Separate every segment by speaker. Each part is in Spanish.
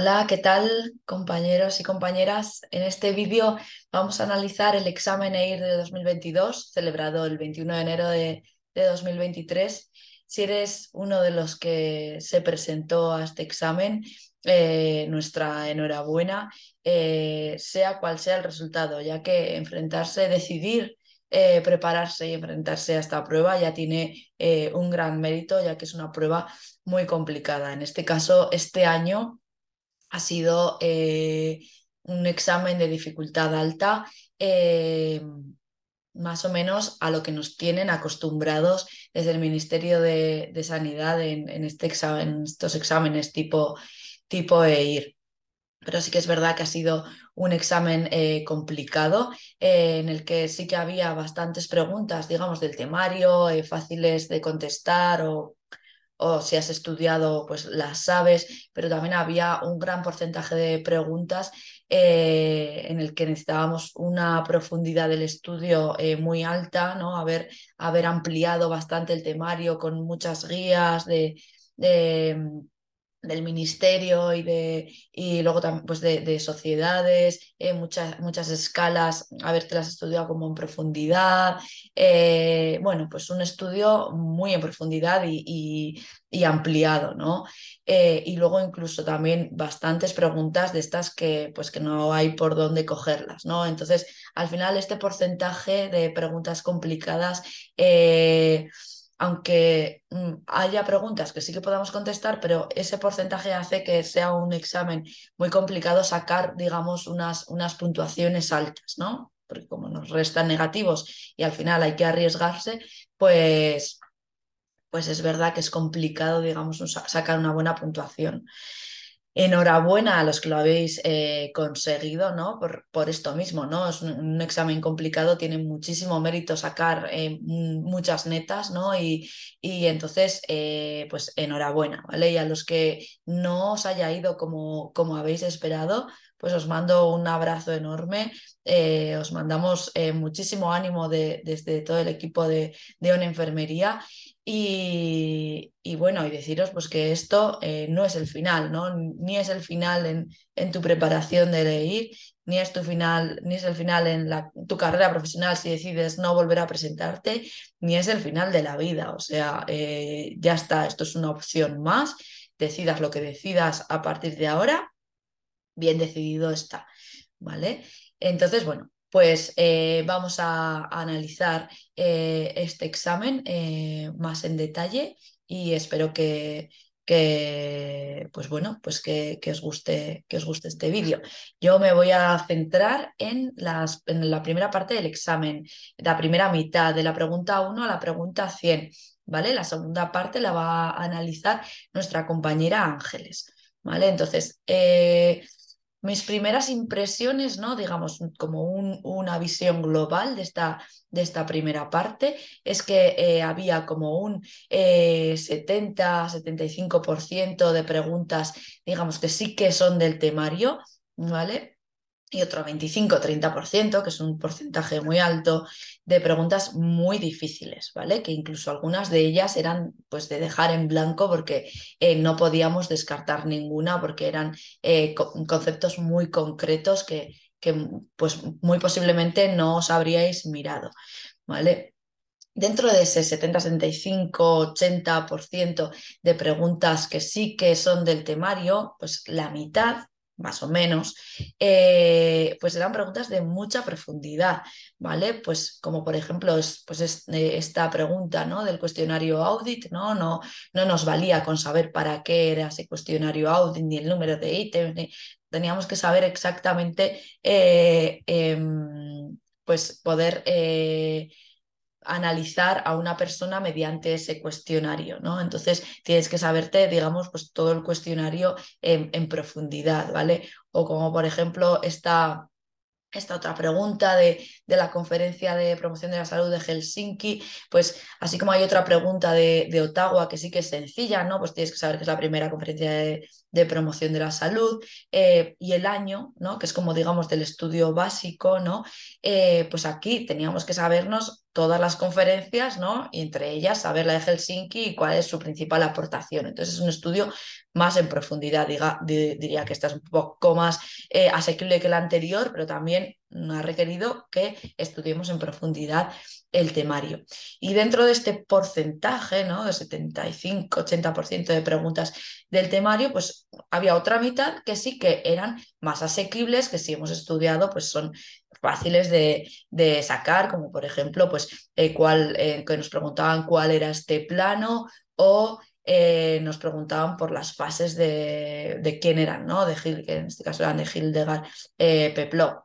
Speaker 1: Hola, ¿qué tal, compañeros y compañeras? En este vídeo vamos a analizar el examen EIR de 2022, celebrado el 21 de enero de 2023. Si eres uno de los que se presentó a este examen, nuestra enhorabuena, sea cual sea el resultado, ya que decidir prepararse y enfrentarse a esta prueba ya tiene un gran mérito, ya que es una prueba muy complicada. En este caso, este año ha sido un examen de dificultad alta, más o menos a lo que nos tienen acostumbrados desde el Ministerio de Sanidad en este examen, en estos exámenes tipo EIR. Pero sí que es verdad que ha sido un examen complicado, en el que sí que había bastantes preguntas, digamos, del temario, fáciles de contestar o si has estudiado, pues las sabes, pero también había un gran porcentaje de preguntas en el que necesitábamos una profundidad del estudio muy alta, ¿no? Haber ampliado bastante el temario con muchas guías de del ministerio y luego también pues de sociedades, muchas escalas, habértelas estudiado como en profundidad. Bueno, pues un estudio muy en profundidad y ampliado, ¿no? Y luego incluso también bastantes preguntas de estas que no hay por dónde cogerlas, ¿no? Entonces, al final este porcentaje de preguntas complicadas, aunque haya preguntas que sí que podamos contestar, pero ese porcentaje hace que sea un examen muy complicado sacar, digamos, unas puntuaciones altas, ¿no? Porque como nos restan negativos y al final hay que arriesgarse, pues, pues es verdad que es complicado, digamos, sacar una buena puntuación. Enhorabuena a los que lo habéis conseguido, ¿no? Por esto mismo, ¿no? Es un examen complicado, tiene muchísimo mérito sacar muchas netas, ¿no? Y entonces, pues enhorabuena, ¿vale? Y a los que no os haya ido como habéis esperado, pues os mando un abrazo enorme. Os mandamos muchísimo ánimo desde todo el equipo de una enfermería. Y bueno, y deciros pues que esto no es el final, ¿no? Ni es el final en tu preparación de leer, ni es tu final, ni es el final en tu carrera profesional si decides no volver a presentarte, ni es el final de la vida. O sea, ya está, esto es una opción más. Decidas lo que decidas a partir de ahora, bien decidido está, ¿vale? Entonces, bueno, pues vamos a analizar este examen más en detalle y espero pues bueno, pues que os guste este vídeo. Yo me voy a centrar en la primera parte del examen, la primera mitad, de la pregunta 1 a la pregunta 100, ¿vale? La segunda parte la va a analizar nuestra compañera Ángeles, ¿vale? Entonces, mis primeras impresiones, ¿no? Digamos, como una visión global de esta primera parte, es que había como un 70-75% de preguntas, digamos, que sí que son del temario, ¿vale? Y otro 25-30%, que es un porcentaje muy alto, de preguntas muy difíciles, ¿vale? Que incluso algunas de ellas eran pues de dejar en blanco porque no podíamos descartar ninguna porque eran conceptos muy concretos que pues muy posiblemente no os habríais mirado, ¿vale? Dentro de ese 70-75-80% de preguntas que sí que son del temario, pues la mitad, más o menos, pues eran preguntas de mucha profundidad, ¿vale? Pues como por ejemplo esta pregunta, ¿no? Del cuestionario audit, ¿no? No nos valía con saber para qué era ese cuestionario audit, ni el número de ítems, teníamos que saber exactamente, pues poder analizar a una persona mediante ese cuestionario, ¿no? Entonces tienes que saberte, digamos, pues todo el cuestionario en profundidad, ¿vale? O como por ejemplo esta otra pregunta de la Conferencia de Promoción de la Salud de Helsinki, pues así como hay otra pregunta de Ottawa que sí que es sencilla, ¿no? Pues tienes que saber que es la primera conferencia de promoción de la salud, y el año, ¿no? Que es como digamos del estudio básico, ¿no? Pues aquí teníamos que sabernos todas las conferencias, ¿no? Y entre ellas saber la de Helsinki y cuál es su principal aportación. Entonces es un estudio más en profundidad, diría que esta es un poco más asequible que el anterior, pero también ha requerido que estudiemos en profundidad el temario. Y dentro de este porcentaje, ¿no? De 75-80% de preguntas del temario, pues había otra mitad que sí que eran más asequibles, que si hemos estudiado, pues son fáciles de sacar, como por ejemplo, pues que nos preguntaban cuál era este plano o nos preguntaban por las fases de quién eran, ¿no? De Gil, que en este caso eran de Hildegard Peplot.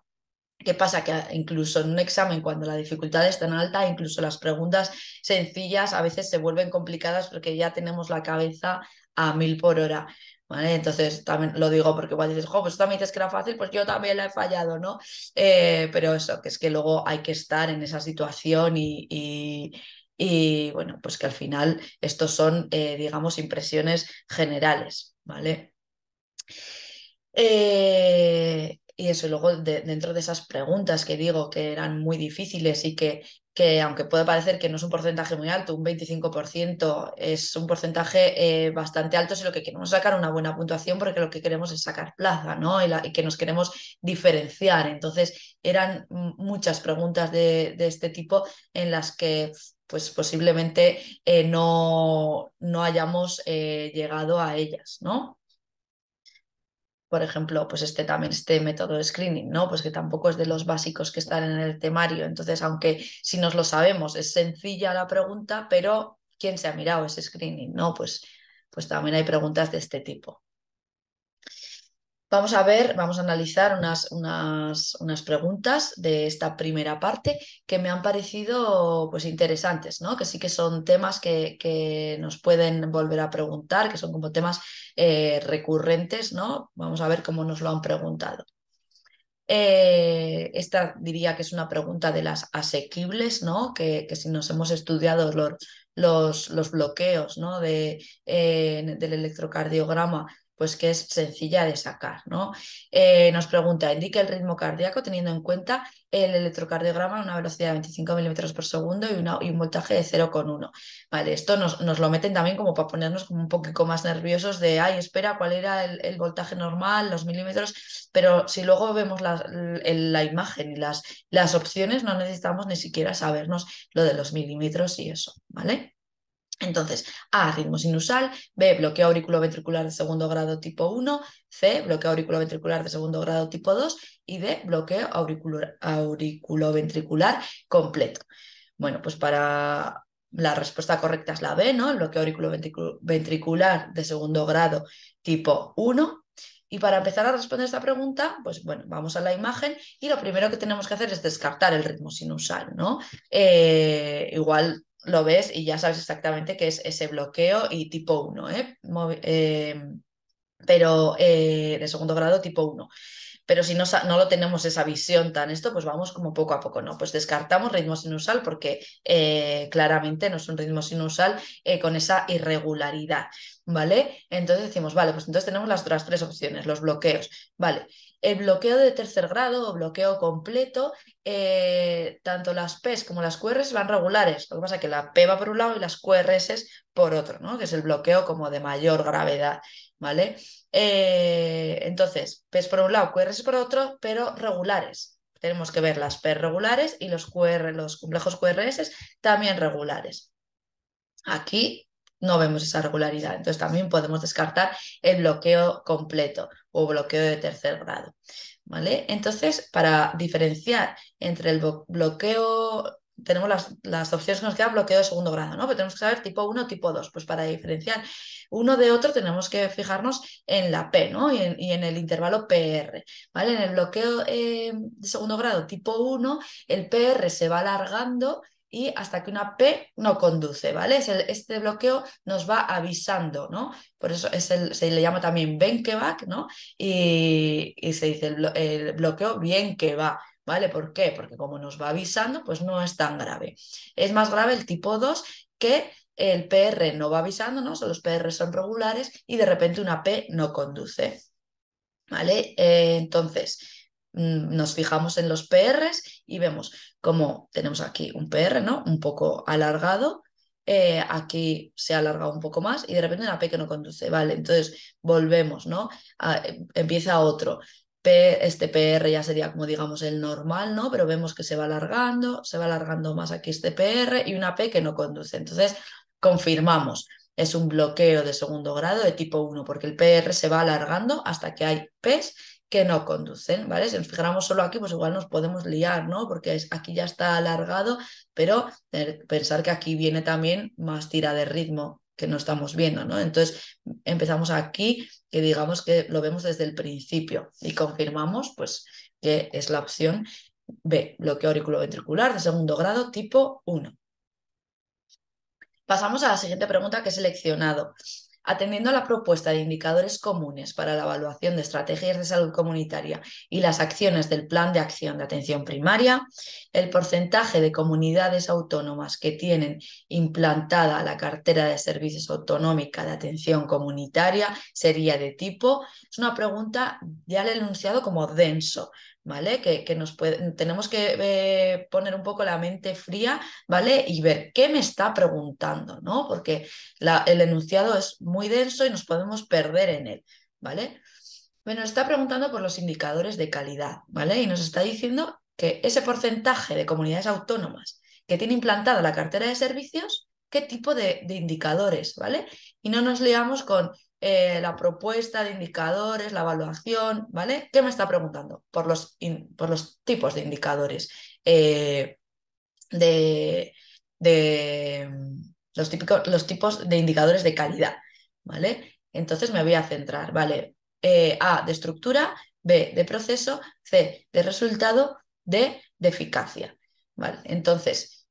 Speaker 1: ¿Qué pasa? Que incluso en un examen, cuando la dificultad es tan alta, incluso las preguntas sencillas a veces se vuelven complicadas porque ya tenemos la cabeza a 1000 por hora. ¿Vale? Entonces, también lo digo porque igual dices, jo, pues tú también dices que era fácil, pues yo también la he fallado, ¿no? Pero eso, que es que luego hay que estar en esa situación y bueno, pues que al final estos son, digamos, impresiones generales, ¿vale? Y eso, y luego dentro de esas preguntas que digo que eran muy difíciles y que aunque puede parecer que no es un porcentaje muy alto, un 25% es un porcentaje bastante alto si lo que queremos es sacar una buena puntuación porque lo que queremos es sacar plaza, ¿no? Y que nos queremos diferenciar. Entonces eran muchas preguntas de este tipo en las que pues posiblemente no hayamos llegado a ellas, ¿no? Por ejemplo, pues este método de screening, ¿no? Pues que tampoco es de los básicos que están en el temario. Entonces, aunque si nos lo sabemos, es sencilla la pregunta, pero ¿quién se ha mirado ese screening? ¿No? Pues también hay preguntas de este tipo. Vamos a analizar unas preguntas de esta primera parte que me han parecido pues interesantes, ¿no? Que sí que son temas que nos pueden volver a preguntar, que son como temas recurrentes, ¿no? Vamos a ver cómo nos lo han preguntado. Esta diría que es una pregunta de las asequibles, ¿no? Que si nos hemos estudiado los bloqueos, ¿no? Del electrocardiograma, pues que es sencilla de sacar, ¿no? Nos pregunta, indique el ritmo cardíaco teniendo en cuenta el electrocardiograma a una velocidad de 25 milímetros por segundo y un voltaje de 0,1. Vale, esto nos lo meten también como para ponernos como un poquito más nerviosos de, ay, espera, ¿cuál era el voltaje normal, los milímetros? Pero si luego vemos la imagen y las opciones, no necesitamos ni siquiera sabernos lo de los milímetros y eso, ¿vale? Entonces, A, ritmo sinusal, B, bloqueo auriculoventricular de segundo grado tipo 1, C, bloqueo auriculoventricular de segundo grado tipo 2 y D, bloqueo auriculoventricular completo. Bueno, pues para la respuesta correcta es la B, ¿no? El bloqueo auriculoventricular de segundo grado tipo 1. Y para empezar a responder esta pregunta, pues bueno, vamos a la imagen y lo primero que tenemos que hacer es descartar el ritmo sinusal, ¿no? Igual lo ves y ya sabes exactamente qué es ese bloqueo y tipo 1, ¿eh? Pero de segundo grado tipo 1. Pero si no lo tenemos esa visión tan esto, pues vamos como poco a poco, ¿no? Pues descartamos ritmo sinusal porque claramente no es un ritmo sinusal con esa irregularidad, ¿vale? Entonces decimos, vale, pues entonces tenemos las otras tres opciones, los bloqueos, ¿vale? El bloqueo de tercer grado o bloqueo completo, tanto las P's como las QRS van regulares. Lo que pasa es que la P va por un lado y las QRS por otro, ¿no? Que es el bloqueo como de mayor gravedad, ¿vale? Entonces, P's por un lado, QRS por otro, pero regulares. Tenemos que ver las P regulares y los los complejos QRS también regulares. Aquí no vemos esa regularidad, entonces también podemos descartar el bloqueo completo o bloqueo de tercer grado. ¿Vale? Entonces, para diferenciar entre el bloqueo, tenemos las opciones que nos quedan bloqueo de segundo grado, ¿no? Pero tenemos que saber tipo 1 tipo 2. Pues para diferenciar uno de otro tenemos que fijarnos en la P, ¿no? Y en el intervalo PR, ¿vale? En el bloqueo de segundo grado tipo 1, el PR se va alargando y hasta que una P no conduce, ¿vale? Este bloqueo nos va avisando, ¿no? Por eso se le llama también Benkeback, ¿no? Y se dice el bloqueo bien que va, ¿vale? ¿Por qué? Porque como nos va avisando, pues no es tan grave. Es más grave el tipo 2 que el PR no va avisando, ¿no? Los PR son regulares y de repente una P no conduce, ¿vale? Entonces, nos fijamos en los PRs y vemos cómo tenemos aquí un PR, ¿no? Un poco alargado. Aquí se ha alargado un poco más y de repente una P que no conduce, ¿vale? Entonces volvemos, ¿no? Empieza otro. Este PR ya sería como digamos el normal, ¿no? Pero vemos que se va alargando más aquí este PR y una P que no conduce. Entonces confirmamos, es un bloqueo de segundo grado de tipo 1 porque el PR se va alargando hasta que hay Ps que no conducen, ¿vale? Si nos fijáramos solo aquí, pues igual nos podemos liar, ¿no? Porque aquí ya está alargado, pero pensar que aquí viene también más tira de ritmo que no estamos viendo, ¿no? Entonces empezamos aquí, que digamos que lo vemos desde el principio y confirmamos, pues, que es la opción B, bloqueo auriculoventricular de segundo grado tipo 1. Pasamos a la siguiente pregunta que he seleccionado. Atendiendo a la propuesta de indicadores comunes para la evaluación de estrategias de salud comunitaria y las acciones del Plan de Acción de Atención Primaria, el porcentaje de comunidades autónomas que tienen implantada la cartera de servicios autonómica de atención comunitaria sería de tipo, es una pregunta, ya le he enunciado como denso, ¿vale? Que tenemos que poner un poco la mente fría, ¿vale? Y ver qué me está preguntando, ¿no? Porque el enunciado es muy denso y nos podemos perder en él, ¿vale? Bueno, nos está preguntando por los indicadores de calidad, ¿vale? Y nos está diciendo que ese porcentaje de comunidades autónomas que tiene implantada la cartera de servicios, qué tipo de indicadores, ¿vale? Y no nos liamos con la propuesta de indicadores, la evaluación, ¿vale? ¿Qué me está preguntando? Por los tipos de indicadores. De, de los tipos de indicadores de calidad, ¿vale? Entonces me voy a centrar, ¿vale? A, de estructura, B, de proceso, C, de resultado, D, de eficacia, ¿vale? Entonces,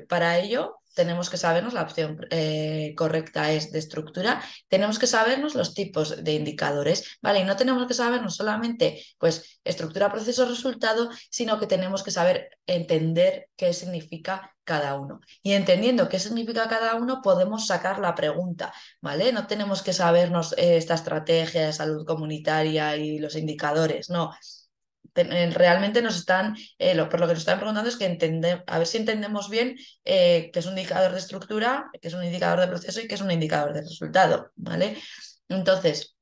Speaker 1: para ello tenemos que sabernos, la opción correcta es de estructura, tenemos que sabernos los tipos de indicadores, ¿vale? Y no tenemos que sabernos solamente, pues, estructura, proceso, resultado, sino que tenemos que saber entender qué significa cada uno. Y entendiendo qué significa cada uno, podemos sacar la pregunta, ¿vale? No tenemos que sabernos esta estrategia de salud comunitaria y los indicadores, no. Realmente nos están, por lo que nos están preguntando es que a ver si entendemos bien qué es un indicador de estructura, qué es un indicador de proceso y qué es un indicador de resultado, ¿vale? Entonces,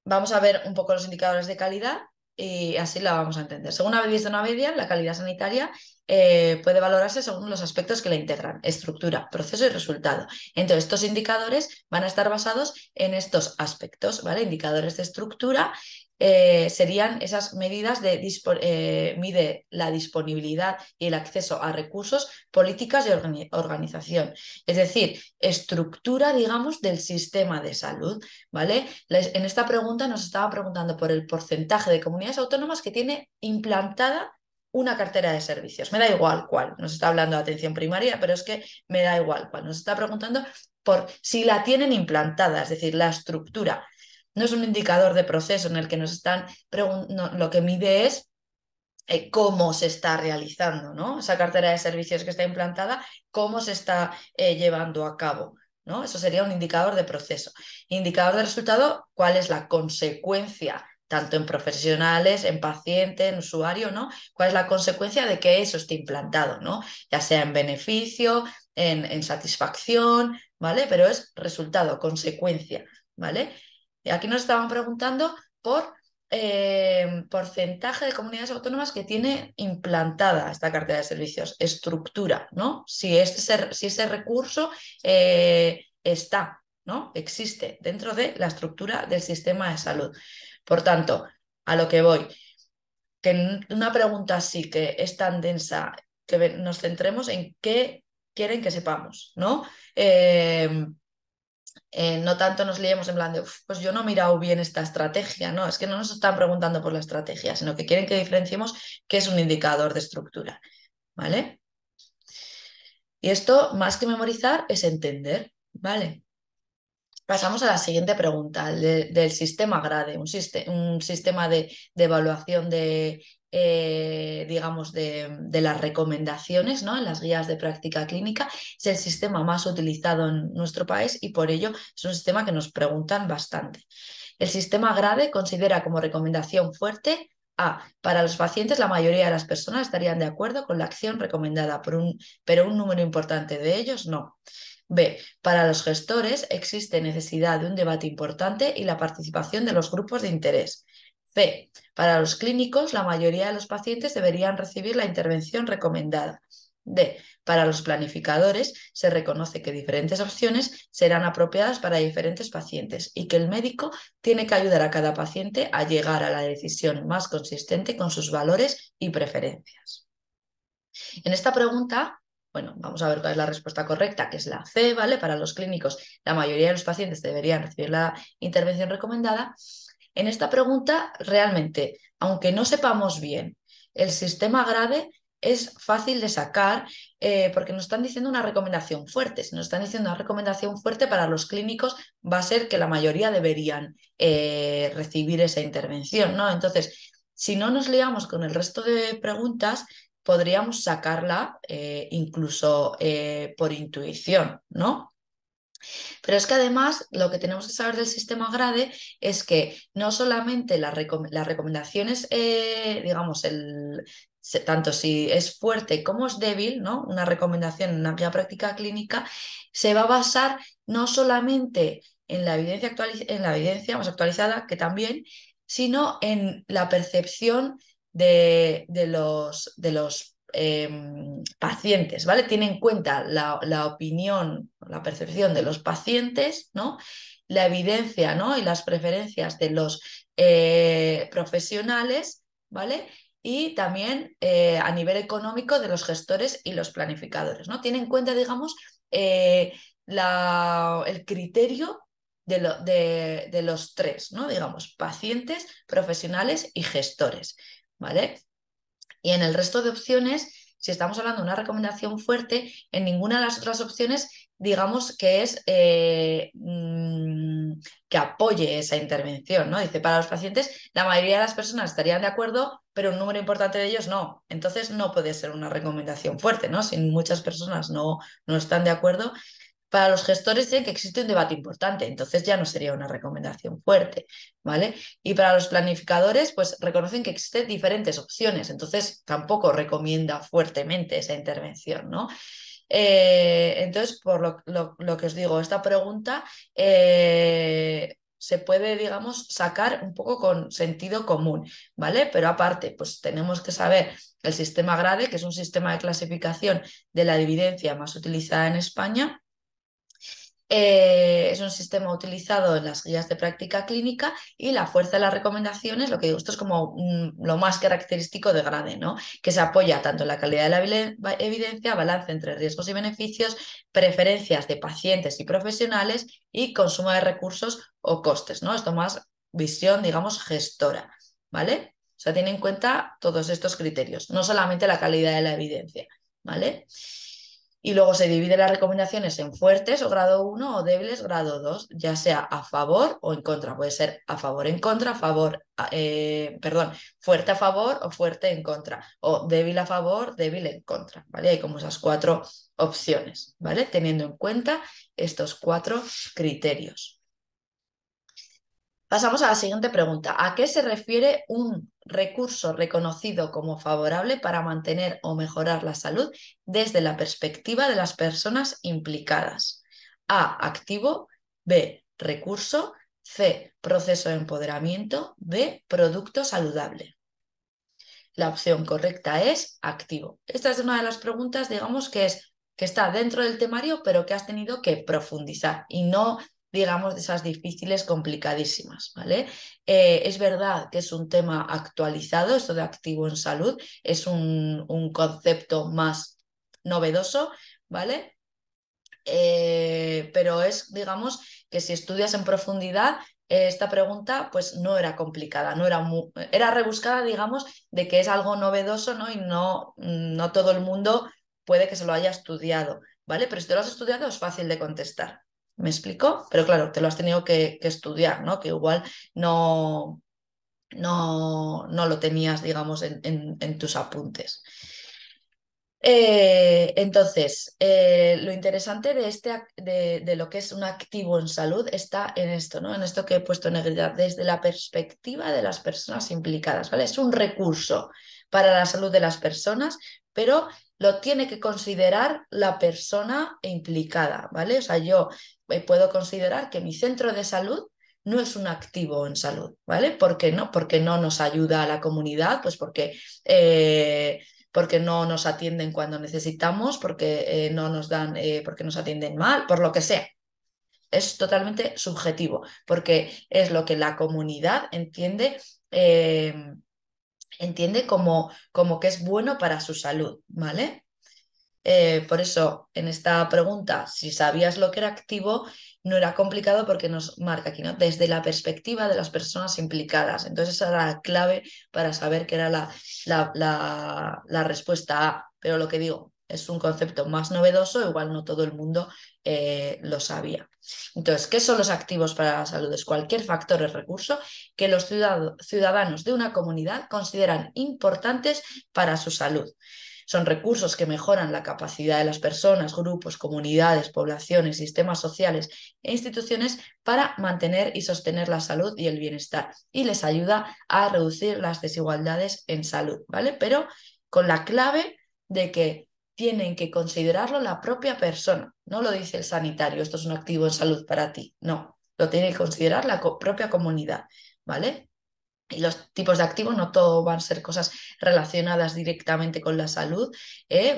Speaker 1: vamos a ver un poco los indicadores de calidad y así la vamos a entender. Según habéis visto en Abedia, la calidad sanitaria puede valorarse según los aspectos que la integran: estructura, proceso y resultado. Entonces, estos indicadores van a estar basados en estos aspectos, ¿vale? Indicadores de estructura serían esas medidas mide la disponibilidad y el acceso a recursos, políticas y organización. Es decir, estructura, digamos, del sistema de salud, ¿vale? En esta pregunta nos estaba preguntando por el porcentaje de comunidades autónomas que tiene implantada una cartera de servicios. Me da igual cuál. Nos está hablando de atención primaria, pero es que me da igual cuál. Nos está preguntando por si la tienen implantada, es decir, la estructura. No es un indicador de proceso en el que nos están preguntando, lo que mide es cómo se está realizando, ¿no? Esa cartera de servicios que está implantada, cómo se está llevando a cabo, ¿no? Eso sería un indicador de proceso. Indicador de resultado, ¿cuál es la consecuencia, tanto en profesionales, en paciente, en usuario, ¿no? ¿Cuál es la consecuencia de que eso esté implantado, ¿no? Ya sea en beneficio, en satisfacción, ¿vale? Pero es resultado, consecuencia, ¿vale? Y aquí nos estaban preguntando por porcentaje de comunidades autónomas que tiene implantada esta cartera de servicios, estructura, ¿no? Si ese recurso está, ¿no? Existe dentro de la estructura del sistema de salud. Por tanto, a lo que voy, que en una pregunta así que es tan densa, que nos centremos en qué quieren que sepamos, ¿no? No tanto nos liemos en plan de, pues yo no he mirado bien esta estrategia, no, es que no nos están preguntando por la estrategia, sino que quieren que diferenciemos qué es un indicador de estructura, ¿vale? Y esto, más que memorizar, es entender, ¿vale? Pasamos a la siguiente pregunta, del sistema GRADE, un sistema de evaluación digamos, de las recomendaciones, ¿no? En las guías de práctica clínica. Es el sistema más utilizado en nuestro país y por ello es un sistema que nos preguntan bastante. El sistema GRADE considera como recomendación fuerte A. Para los pacientes, la mayoría de las personas estarían de acuerdo con la acción recomendada, pero un número importante de ellos no. B. Para los gestores existe necesidad de un debate importante y la participación de los grupos de interés. C. Para los clínicos, la mayoría de los pacientes deberían recibir la intervención recomendada. D. Para los planificadores, se reconoce que diferentes opciones serán apropiadas para diferentes pacientes y que el médico tiene que ayudar a cada paciente a llegar a la decisión más consistente con sus valores y preferencias. En esta pregunta, bueno, vamos a ver cuál es la respuesta correcta, que es la C, ¿vale? Para los clínicos, la mayoría de los pacientes deberían recibir la intervención recomendada. En esta pregunta, realmente, aunque no sepamos bien el sistema GRADE, es fácil de sacar porque nos están diciendo una recomendación fuerte. Si nos están diciendo una recomendación fuerte para los clínicos, va a ser que la mayoría deberían recibir esa intervención, ¿no? Entonces, si no nos liamos con el resto de preguntas, podríamos sacarla incluso por intuición, ¿no? Pero es que además lo que tenemos que saber del sistema GRADE es que no solamente las recomendaciones, digamos, tanto si es fuerte como es débil, ¿no? Una recomendación en una guía práctica clínica se va a basar no solamente en la evidencia, en la evidencia más actualizada, que también, sino en la percepción de los pacientes, ¿vale? Tiene en cuenta la opinión, la percepción de los pacientes, ¿no? La evidencia, ¿no? Y las preferencias de los profesionales, ¿vale? Y también a nivel económico de los gestores y los planificadores, ¿no? Tiene en cuenta, digamos, el criterio de los tres, ¿no? Digamos, pacientes, profesionales y gestores, ¿vale? Y en el resto de opciones, si estamos hablando de una recomendación fuerte, en ninguna de las otras opciones, digamos que es que apoye esa intervención, ¿no? Dice, para los pacientes, la mayoría de las personas estarían de acuerdo, pero un número importante de ellos no. Entonces no puede ser una recomendación fuerte, ¿no? Si muchas personas no están de acuerdo. Para los gestores dicen que existe un debate importante, entonces ya no sería una recomendación fuerte, ¿vale? Y para los planificadores, pues reconocen que existen diferentes opciones, entonces tampoco recomienda fuertemente esa intervención, ¿no? Entonces, por lo que os digo, esta pregunta se puede, digamos, sacar un poco con sentido común, ¿vale? Pero aparte, pues tenemos que saber el sistema GRADE, que es un sistema de clasificación de la evidencia más utilizada en España. Es un sistema utilizado en las guías de práctica clínica y la fuerza de las recomendaciones, lo que digo, esto es como lo más característico de GRADE, ¿no? Que se apoya tanto en la calidad de la evidencia, balance entre riesgos y beneficios, preferencias de pacientes y profesionales y consumo de recursos o costes, ¿no? Esto más visión, digamos, gestora, ¿vale? O sea, tiene en cuenta todos estos criterios, no solamente la calidad de la evidencia, ¿vale? Y luego se divide las recomendaciones en fuertes o grado 1 o débiles grado 2, ya sea a favor o en contra. Puede ser a favor, en contra, perdón, fuerte a favor o fuerte en contra, o débil a favor, débil en contra, ¿vale? Hay como esas cuatro opciones, ¿vale? Teniendo en cuenta estos cuatro criterios. Pasamos a la siguiente pregunta. ¿A qué se refiere un recurso reconocido como favorable para mantener o mejorar la salud desde la perspectiva de las personas implicadas? A, activo, B, recurso, C, proceso de empoderamiento, D, producto saludable. La opción correcta es activo. Esta es una de las preguntas, digamos, que está dentro del temario, pero que has tenido que profundizar y no, digamos, de esas difíciles, complicadísimas, ¿vale? Es verdad que es un tema actualizado, esto de activo en salud, es un concepto más novedoso, ¿vale? Pero es, digamos, que si estudias en profundidad, esta pregunta pues no era complicada, no era, era rebuscada, digamos, de que es algo novedoso, ¿no? Y no todo el mundo puede que se lo haya estudiado, ¿vale? Pero si te lo has estudiado es fácil de contestar. ¿Me explico? Pero claro, te lo has tenido que estudiar, ¿no? Que igual no, no lo tenías, digamos, en tus apuntes. Entonces, lo interesante de, de lo que es un activo en salud está en esto, ¿no? En esto que he puesto en negrita, desde la perspectiva de las personas implicadas, ¿vale? Es un recurso para la salud de las personas, pero lo tiene que considerar la persona implicada, ¿vale? O sea, yo puedo considerar que mi centro de salud no es un activo en salud, ¿vale? ¿Por qué no? Porque no nos ayuda a la comunidad, pues porque no nos atienden cuando necesitamos, porque no nos dan, porque nos atienden mal, por lo que sea. Es totalmente subjetivo, porque es lo que la comunidad entiende como que es bueno para su salud, ¿vale? Por eso, en esta pregunta, si sabías lo que era activo, no era complicado porque nos marca aquí, ¿no? Desde la perspectiva de las personas implicadas. Entonces, esa era la clave para saber qué era la respuesta A. Pero lo que digo, es un concepto más novedoso, igual no todo el mundo lo sabía. Entonces, ¿qué son los activos para la salud? Es cualquier factor o recurso que los ciudadanos de una comunidad consideran importantes para su salud. Son recursos que mejoran la capacidad de las personas, grupos, comunidades, poblaciones, sistemas sociales e instituciones para mantener y sostener la salud y el bienestar y les ayuda a reducir las desigualdades en salud, ¿vale? Pero con la clave de que tienen que considerarlo la propia persona, no lo dice el sanitario, esto es un activo en salud para ti, no, lo tiene que considerar la propia comunidad, ¿vale? Y los tipos de activos no todo van a ser cosas relacionadas directamente con la salud,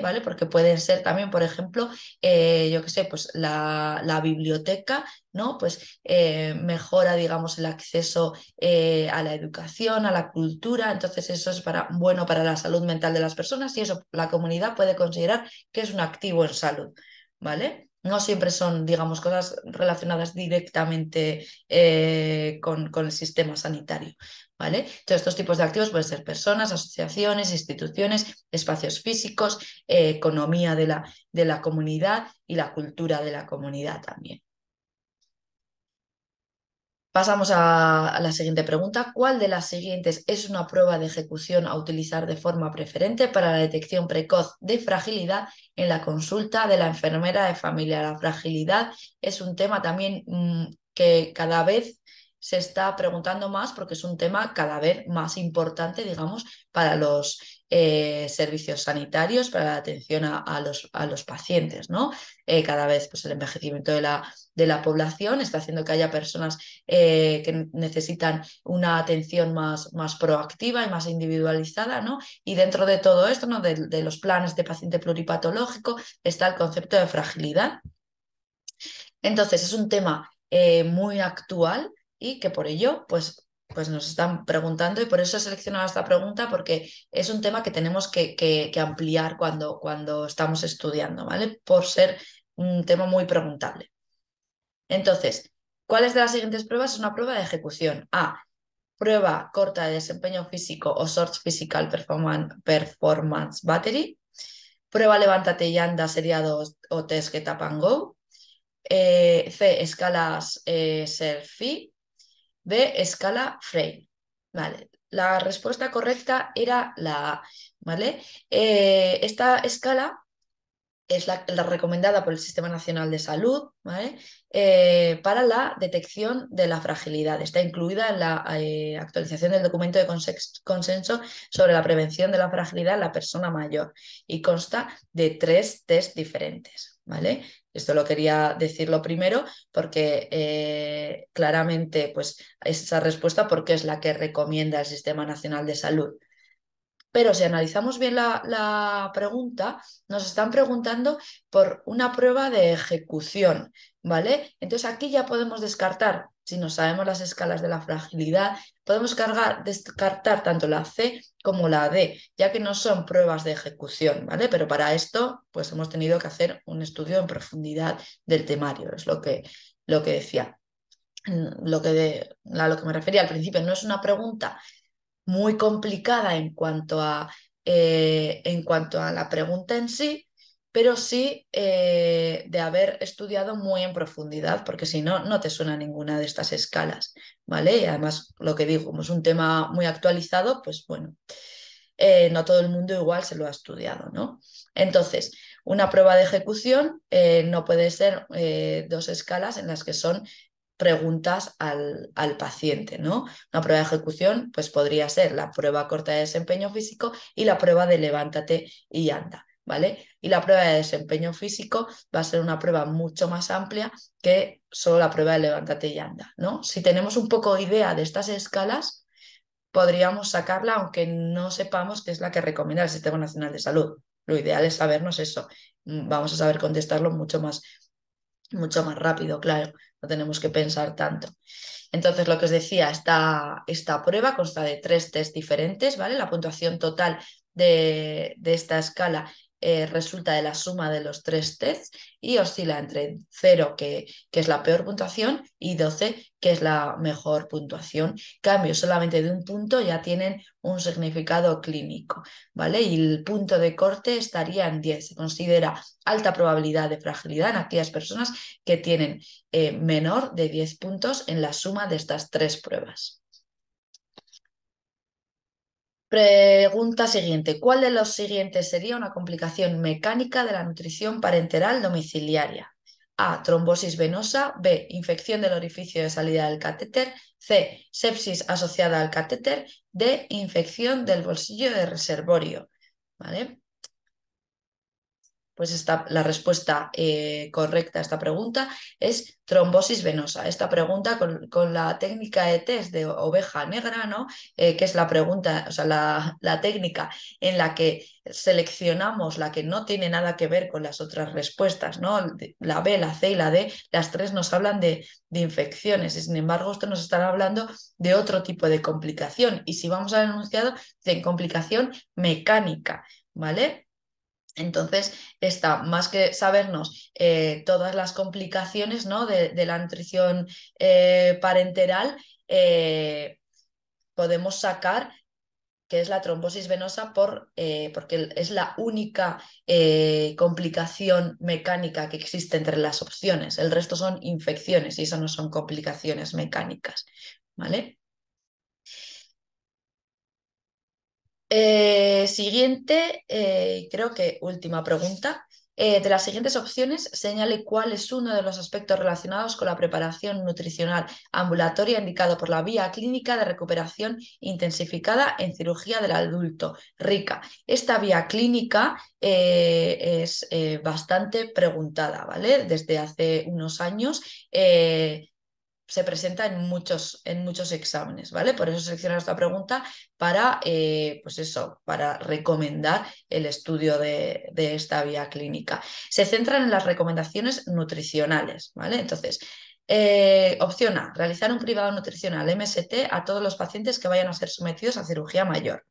Speaker 1: ¿vale? Porque pueden ser también, por ejemplo, yo qué sé, pues la biblioteca, ¿no? Pues mejora, digamos, el acceso a la educación, a la cultura, entonces eso es bueno para la salud mental de las personas y eso la comunidad puede considerar que es un activo en salud, ¿vale? No siempre son, digamos, cosas relacionadas directamente con el sistema sanitario. ¿Vale? Todos estos tipos de activos pueden ser personas, asociaciones, instituciones, espacios físicos, economía de la comunidad y la cultura de la comunidad también. Pasamos a la siguiente pregunta. ¿Cuál de las siguientes es una prueba de ejecución a utilizar de forma preferente para la detección precoz de fragilidad en la consulta de la enfermera de familia? La fragilidad es un tema también que cada vez se está preguntando más porque es un tema cada vez más importante, digamos, para los servicios sanitarios, para la atención a los pacientes, ¿no? Cada vez pues, el envejecimiento de la población está haciendo que haya personas que necesitan una atención más proactiva y más individualizada, ¿no? Y dentro de todo esto, ¿no? De los planes de paciente pluripatológico, está el concepto de fragilidad. Entonces, es un tema muy actual y que por ello, pues nos están preguntando y por eso he seleccionado esta pregunta porque es un tema que tenemos que ampliar cuando estamos estudiando, ¿vale? Por ser un tema muy preguntable. Entonces, ¿cuáles de las siguientes pruebas es una prueba de ejecución? A. Prueba corta de desempeño físico o Short Physical Performance Battery. Prueba levántate y anda seriado o test Get Up and Go. C. Escalas Selfie. D. Escala Frame. Vale. La respuesta correcta era la A. ¿Vale? Esta escala es la recomendada por el Sistema Nacional de Salud, ¿vale? Para la detección de la fragilidad. Está incluida en la actualización del documento de consenso sobre la prevención de la fragilidad en la persona mayor y consta de 3 test diferentes, ¿vale? Esto lo quería decirlo primero porque claramente pues, es esa respuesta porque es la que recomienda el Sistema Nacional de Salud. Pero si analizamos bien la pregunta, nos están preguntando por una prueba de ejecución, ¿vale? Entonces aquí ya podemos descartar, si no sabemos las escalas de la fragilidad, podemos descartar tanto la C como la D, ya que no son pruebas de ejecución, ¿vale? Pero para esto, pues hemos tenido que hacer un estudio en profundidad del temario, es lo que decía. A lo que me refería al principio, no es una pregunta muy complicada en cuanto a la pregunta en sí, pero sí de haber estudiado muy en profundidad, porque si no, no te suena ninguna de estas escalas, ¿vale? Y además, lo que digo, como es un tema muy actualizado, pues bueno. no todo el mundo igual se lo ha estudiado, ¿no? Entonces, una prueba de ejecución no puede ser dos escalas en las que son preguntas al paciente, ¿no? Una prueba de ejecución, pues podría ser la prueba corta de desempeño físico y la prueba de levántate y anda, ¿vale? Y la prueba de desempeño físico va a ser una prueba mucho más amplia que solo la prueba de levántate y anda, ¿no? Si tenemos un poco idea de estas escalas, podríamos sacarla aunque no sepamos qué es la que recomienda el Sistema Nacional de Salud. Lo ideal es sabernos eso. Vamos a saber contestarlo mucho más rápido, claro, no tenemos que pensar tanto. Entonces, lo que os decía, esta prueba consta de 3 test diferentes, ¿vale? La puntuación total de esta escala resulta de la suma de los 3 tests y oscila entre 0, que es la peor puntuación, y 12, que es la mejor puntuación. Cambio solamente de un punto ya tienen un significado clínico, ¿vale? Y el punto de corte estaría en 10. Se considera alta probabilidad de fragilidad en aquellas personas que tienen menor de 10 puntos en la suma de estas 3 pruebas. Pregunta siguiente. ¿Cuál de los siguientes sería una complicación mecánica de la nutrición parenteral domiciliaria? A. Trombosis venosa. B. Infección del orificio de salida del catéter. C. Sepsis asociada al catéter. D. Infección del bolsillo de reservorio. ¿Vale? Pues la respuesta correcta a esta pregunta es trombosis venosa. Esta pregunta con la técnica de test de oveja negra, ¿no? Que es la pregunta, o sea, la técnica en la que seleccionamos la que no tiene nada que ver con las otras respuestas, ¿no? La B, la C y la D, las 3 nos hablan de infecciones y sin embargo esto nos están hablando de otro tipo de complicación. Y si vamos al enunciado, de complicación mecánica, ¿vale? Entonces, está más que sabernos todas las complicaciones, ¿no? de la nutrición parenteral, podemos sacar que es la trombosis venosa porque es la única complicación mecánica que existe entre las opciones. El resto son infecciones y eso no son complicaciones mecánicas, ¿vale? Siguiente, creo que última pregunta. De las siguientes opciones, señale cuál es uno de los aspectos relacionados con la preparación nutricional ambulatoria indicado por la vía clínica de recuperación intensificada en cirugía del adulto, RICA. Esta vía clínica es bastante preguntada, ¿vale? Desde hace unos años. Se presenta en muchos exámenes, ¿vale? Por eso seleccionado esta pregunta para, pues eso, para recomendar el estudio de esta vía clínica. Se centran en las recomendaciones nutricionales, ¿vale? Entonces, opción A, realizar un cribado nutricional MST a todos los pacientes que vayan a ser sometidos a cirugía mayor.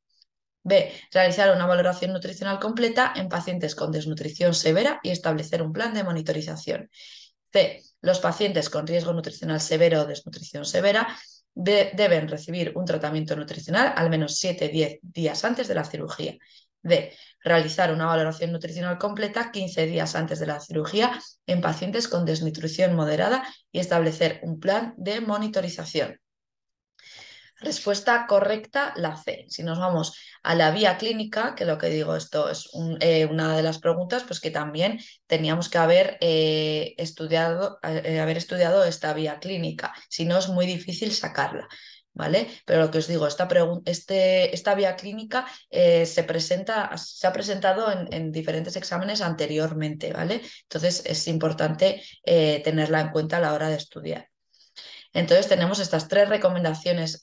Speaker 1: B, realizar una valoración nutricional completa en pacientes con desnutrición severa y establecer un plan de monitorización. C. Los pacientes con riesgo nutricional severo o desnutrición severa deben recibir un tratamiento nutricional al menos 7-10 días antes de la cirugía. D. Realizar una valoración nutricional completa 15 días antes de la cirugía en pacientes con desnutrición moderada y establecer un plan de monitorización. Respuesta correcta, la C. Si nos vamos a la vía clínica, que lo que digo, esto es una de las preguntas, pues que también teníamos que haber estudiado esta vía clínica, si no es muy difícil sacarla. ¿Vale? Pero lo que os digo, esta vía clínica se ha presentado en diferentes exámenes anteriormente, ¿vale? Entonces es importante tenerla en cuenta a la hora de estudiar. Entonces tenemos estas 3 recomendaciones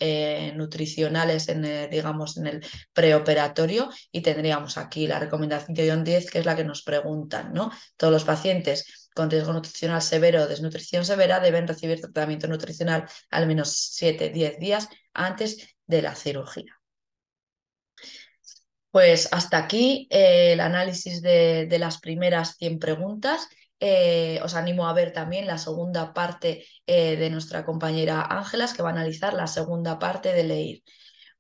Speaker 1: nutricionales digamos, en el preoperatorio y tendríamos aquí la recomendación 10, que es la que nos preguntan, ¿no? Todos los pacientes con riesgo nutricional severo o desnutrición severa deben recibir tratamiento nutricional al menos 7-10 días antes de la cirugía. Pues hasta aquí el análisis de las primeras 100 preguntas. Os animo a ver también la segunda parte de nuestra compañera Ángelas, que va a analizar la segunda parte de leer.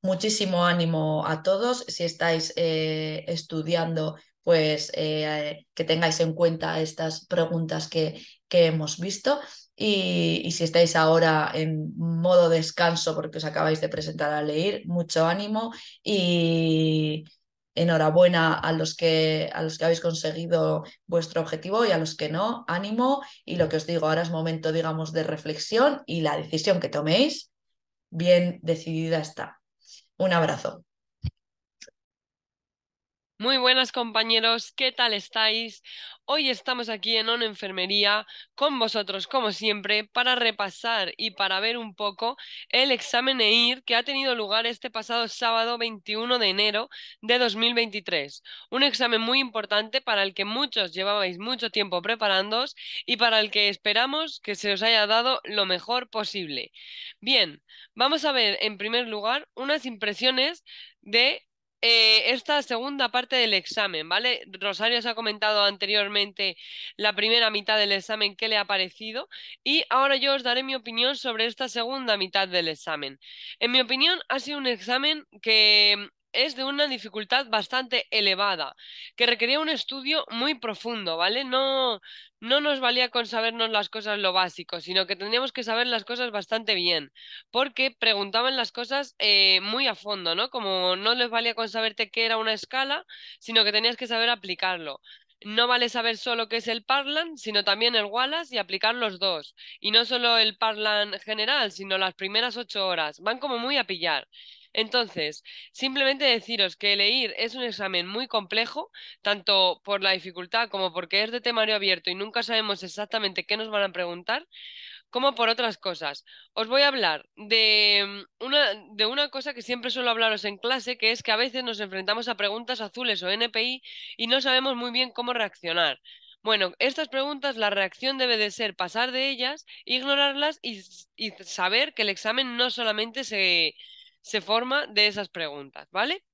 Speaker 1: Muchísimo ánimo a todos. Si estáis estudiando pues que tengáis en cuenta estas preguntas que hemos visto. Y si estáis ahora en modo descanso porque os acabáis de presentar a leer, mucho ánimo y enhorabuena a los que habéis conseguido vuestro objetivo y a los que no, ánimo. Y lo que os digo, ahora es momento, digamos, de reflexión y la decisión que toméis, bien decidida está. Un abrazo.
Speaker 2: Muy buenas compañeros, ¿qué tal estáis? Hoy estamos aquí en ONU Enfermería con vosotros como siempre para repasar y para ver un poco el examen EIR que ha tenido lugar este pasado sábado 21 de enero de 2023. Un examen muy importante para el que muchos llevabais mucho tiempo preparándoos y para el que esperamos que se os haya dado lo mejor posible. Bien, vamos a ver en primer lugar unas impresiones de esta segunda parte del examen, ¿vale? Rosario os ha comentado anteriormente la primera mitad del examen qué le ha parecido y ahora yo os daré mi opinión sobre esta segunda mitad del examen. En mi opinión ha sido un examen que es de una dificultad bastante elevada, que requería un estudio muy profundo, ¿vale? No nos valía con sabernos las cosas lo básico, sino que tendríamos que saber las cosas bastante bien porque preguntaban las cosas muy a fondo, ¿no? Como no les valía con saberte qué era una escala, sino que tenías que saber aplicarlo. No vale saber solo qué es el Parlan, sino también el Wallace y aplicar los dos. Y no solo el Parlan general, sino las primeras 8 horas. Van como muy a pillar. Entonces, simplemente deciros que elegir es un examen muy complejo, tanto por la dificultad como porque es de temario abierto y nunca sabemos exactamente qué nos van a preguntar como por otras cosas. Os voy a hablar de una cosa que siempre suelo hablaros en clase, que es que a veces nos enfrentamos a preguntas azules o NPI y no sabemos muy bien cómo reaccionar. Bueno, estas preguntas, la reacción debe de ser pasar de ellas, ignorarlas y saber que el examen no solamente se forma de esas preguntas, ¿vale?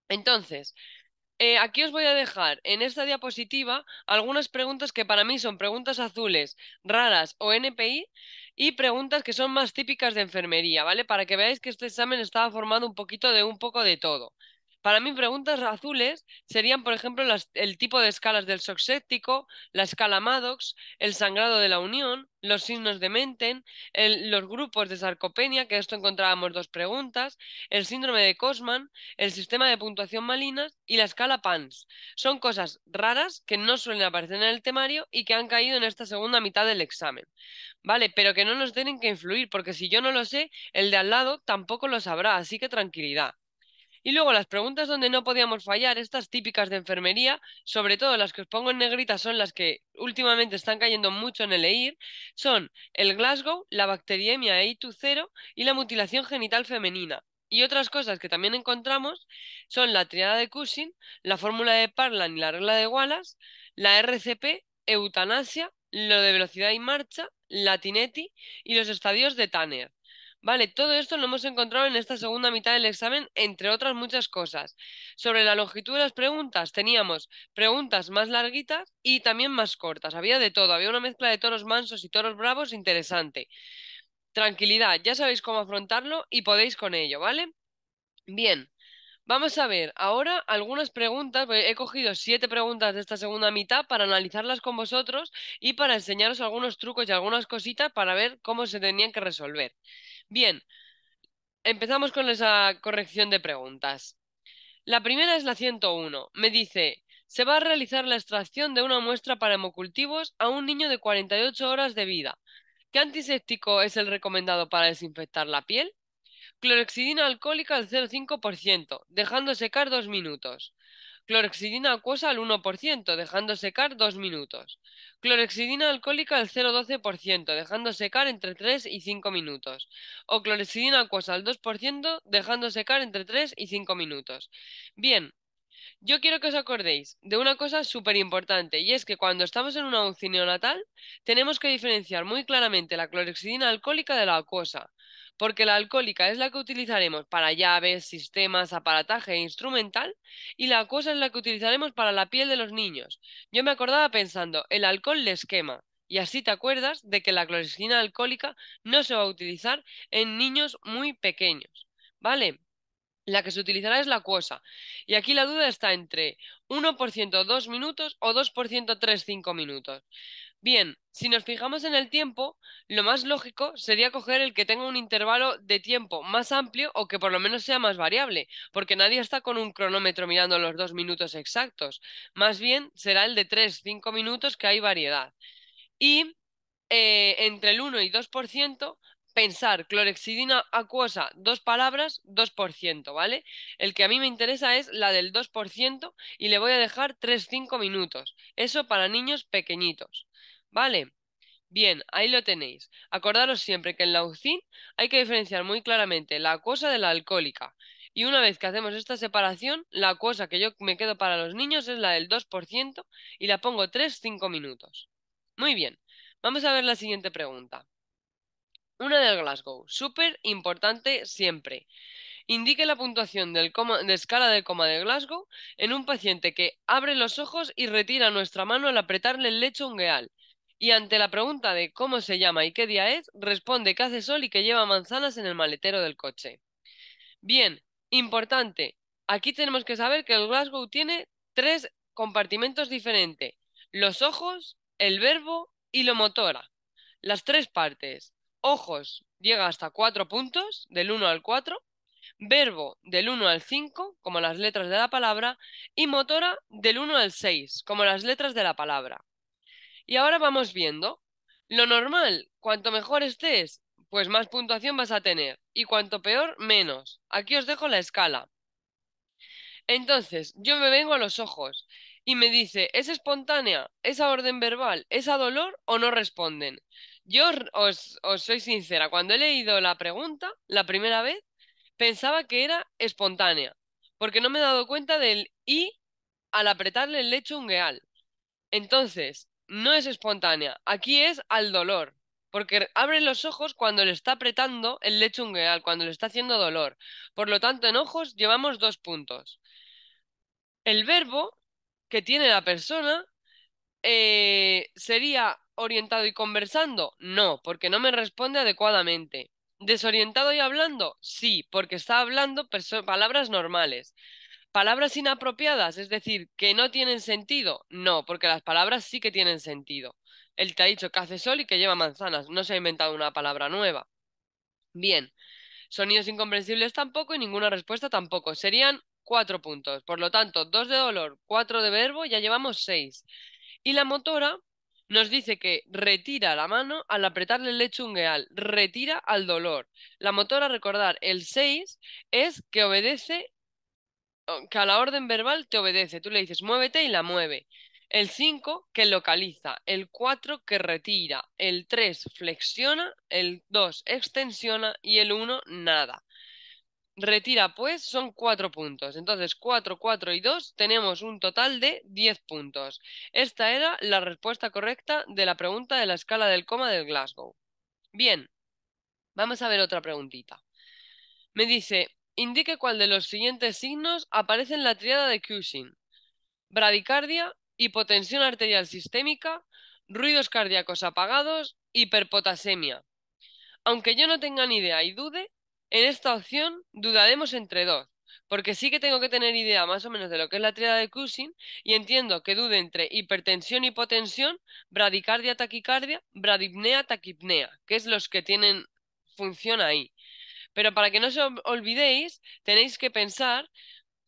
Speaker 2: Entonces, aquí os voy a dejar en esta diapositiva algunas preguntas que para mí son preguntas azules, raras o NPI y preguntas que son más típicas de enfermería, ¿vale? Para que veáis que este examen estaba formado un poquito de un poco de todo. Para mí, preguntas azules serían, por ejemplo, el tipo de escalas del shock séptico, la escala Maddox, el sangrado de la unión, los signos de Menten, los grupos de sarcopenia, que de esto encontrábamos dos preguntas, el síndrome de Cosman, el sistema de puntuación Malinas y la escala PANS. Son cosas raras que no suelen aparecer en el temario y que han caído en esta segunda mitad del examen. Vale, pero que no nos tienen que influir, porque si yo no lo sé, el de al lado tampoco lo sabrá, así que tranquilidad. Y luego las preguntas donde no podíamos fallar, estas típicas de enfermería, sobre todo las que os pongo en negrita son las que últimamente están cayendo mucho en el EIR, son el Glasgow, la bacteriemia EI2.0 y la mutilación genital femenina. Y otras cosas que también encontramos son la triada de Cushing, la fórmula de Parlan y la regla de Wallace, la RCP, eutanasia, lo de velocidad y marcha, la Tinetti y los estadios de Tanner. Vale, todo esto lo hemos encontrado en esta segunda mitad del examen, entre otras muchas cosas. Sobre la longitud de las preguntas, teníamos preguntas más larguitas y también más cortas. Había de todo, había una mezcla de toros mansos y toros bravos interesante. Tranquilidad, ya sabéis cómo afrontarlo y podéis con ello, ¿vale? Bien, vamos a ver ahora algunas preguntas. He cogido 7 preguntas de esta segunda mitad para analizarlas con vosotros y para enseñaros algunos trucos y algunas cositas para ver cómo se tenían que resolver. Bien. Empezamos con esa corrección de preguntas. La primera es la 101. Me dice, se va a realizar la extracción de una muestra para hemocultivos a un niño de 48 horas de vida. ¿Qué antiséptico es el recomendado para desinfectar la piel? Clorexidina alcohólica al 0,5%, dejando secar 2 minutos. Clorexidina acuosa al 1%, dejando secar 2 minutos. Clorexidina alcohólica al 0,12%, dejando secar entre 3 y 5 minutos. O clorexidina acuosa al 2%, dejando secar entre 3 y 5 minutos. Bien, yo quiero que os acordéis de una cosa súper importante y es que cuando estamos en una UCI neonatal tenemos que diferenciar muy claramente la clorexidina alcohólica de la acuosa, porque la alcohólica es la que utilizaremos para llaves, sistemas, aparataje e instrumental y la acuosa es la que utilizaremos para la piel de los niños. Yo me acordaba pensando, el alcohol les quema y así te acuerdas de que la clorexidina alcohólica no se va a utilizar en niños muy pequeños, ¿vale? La que se utilizará es la acuosa. Y aquí la duda está entre 1% 2 minutos o 2% 3-5 minutos. Bien, si nos fijamos en el tiempo, lo más lógico sería coger el que tenga un intervalo de tiempo más amplio o que por lo menos sea más variable, porque nadie está con un cronómetro mirando los 2 minutos exactos. Más bien será el de 3-5 minutos que hay variedad. Y entre el 1 y 2%, pensar clorexidina acuosa, dos palabras, 2%, ¿vale? El que a mí me interesa es la del 2% y le voy a dejar 3-5 minutos. Eso para niños pequeñitos, ¿vale? Bien, ahí lo tenéis. Acordaros siempre que en la UCIN hay que diferenciar muy claramente la acuosa de la alcohólica. Y una vez que hacemos esta separación, la acuosa que yo me quedo para los niños es la del 2% y la pongo 3-5 minutos. Muy bien, vamos a ver la siguiente pregunta. Una del Glasgow, súper importante siempre. Indique la puntuación de escala de coma de Glasgow en un paciente que abre los ojos y retira nuestra mano al apretarle el lecho ungueal. Y ante la pregunta de cómo se llama y qué día es, responde que hace sol y que lleva manzanas en el maletero del coche. Bien, importante. Aquí tenemos que saber que el Glasgow tiene tres compartimentos diferentes. Los ojos, el verbo y lo motora. Las tres partes. Ojos llega hasta 4 puntos, del 1 al 4. Verbo del 1 al 5, como las letras de la palabra. Y motora del 1 al 6, como las letras de la palabra. Y ahora vamos viendo. Lo normal, cuanto mejor estés, pues más puntuación vas a tener. Y cuanto peor, menos. Aquí os dejo la escala. Entonces, yo me vengo a los ojos y me dice, ¿es espontánea? ¿Esa orden verbal? ¿Esa dolor o no responden? Yo os soy sincera, cuando he leído la pregunta, la primera vez, pensaba que era espontánea, porque no me he dado cuenta del i al apretarle el lecho ungueal. Entonces, no es espontánea, aquí es al dolor, porque abre los ojos cuando le está apretando el lecho ungueal, cuando le está haciendo dolor. Por lo tanto, en ojos llevamos 2 puntos. El verbo que tiene la persona sería orientado y conversando. No, porque no me responde adecuadamente. Desorientado y hablando, sí, porque está hablando palabras normales. Palabras inapropiadas, es decir, que no tienen sentido. No, porque las palabras sí que tienen sentido. Él te ha dicho que hace sol y que lleva manzanas. No se ha inventado una palabra nueva. Bien. Sonidos incomprensibles tampoco y ninguna respuesta tampoco. Serían 4 puntos. Por lo tanto, 2 de dolor, 4 de verbo, ya llevamos 6. Y la motora nos dice que retira la mano al apretarle el lecho ungueal. Retira al dolor. La motora, recordar, el 6 es que obedece, que a la orden verbal te obedece. Tú le dices muévete y la mueve. El 5 que localiza, el 4 que retira, el 3 flexiona, el 2 extensiona y el 1 nada. Retira, pues, son 4 puntos. Entonces, 4, 4 y 2 tenemos un total de 10 puntos. Esta era la respuesta correcta de la pregunta de la escala del coma del Glasgow. Bien, vamos a ver otra preguntita. Me dice, indique cuál de los siguientes signos aparece en la tríada de Cushing. Bradicardia, hipotensión arterial sistémica, ruidos cardíacos apagados, hiperpotasemia. Aunque yo no tenga ni idea y dude, en esta opción dudaremos entre dos, porque sí que tengo que tener idea más o menos de lo que es la tríada de Cushing y entiendo que dude entre hipertensión, hipotensión, bradicardia, taquicardia, bradipnea, taquipnea, que es los que tienen función ahí. Pero para que no os olvidéis, tenéis que pensar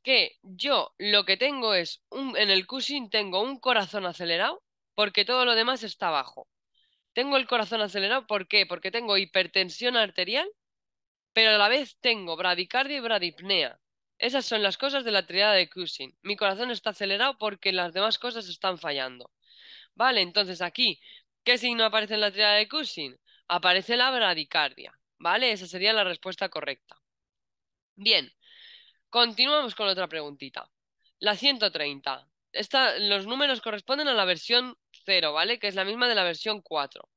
Speaker 2: que yo lo que tengo es, en el Cushing tengo un corazón acelerado porque todo lo demás está bajo. Tengo el corazón acelerado, ¿por qué? Porque tengo hipertensión arterial, pero a la vez tengo bradicardia y bradipnea. Esas son las cosas de la triada de Cushing. Mi corazón está acelerado porque las demás cosas están fallando. Vale, entonces aquí, ¿qué signo aparece en la triada de Cushing? Aparece la bradicardia. ¿Vale? Esa sería la respuesta correcta. Bien, continuamos con otra preguntita. La 130. Los números corresponden a la versión 0, ¿vale? Que es la misma de la versión 4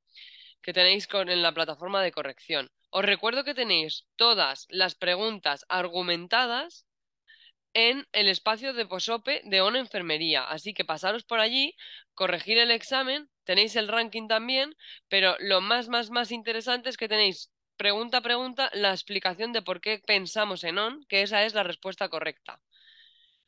Speaker 2: que tenéis en la plataforma de corrección. Os recuerdo que tenéis todas las preguntas argumentadas en el espacio de POSOPE de ONO Enfermería, así que pasaros por allí, corregir el examen, tenéis el ranking también, pero lo más interesante es que tenéis pregunta a pregunta la explicación de por qué pensamos en on, que esa es la respuesta correcta.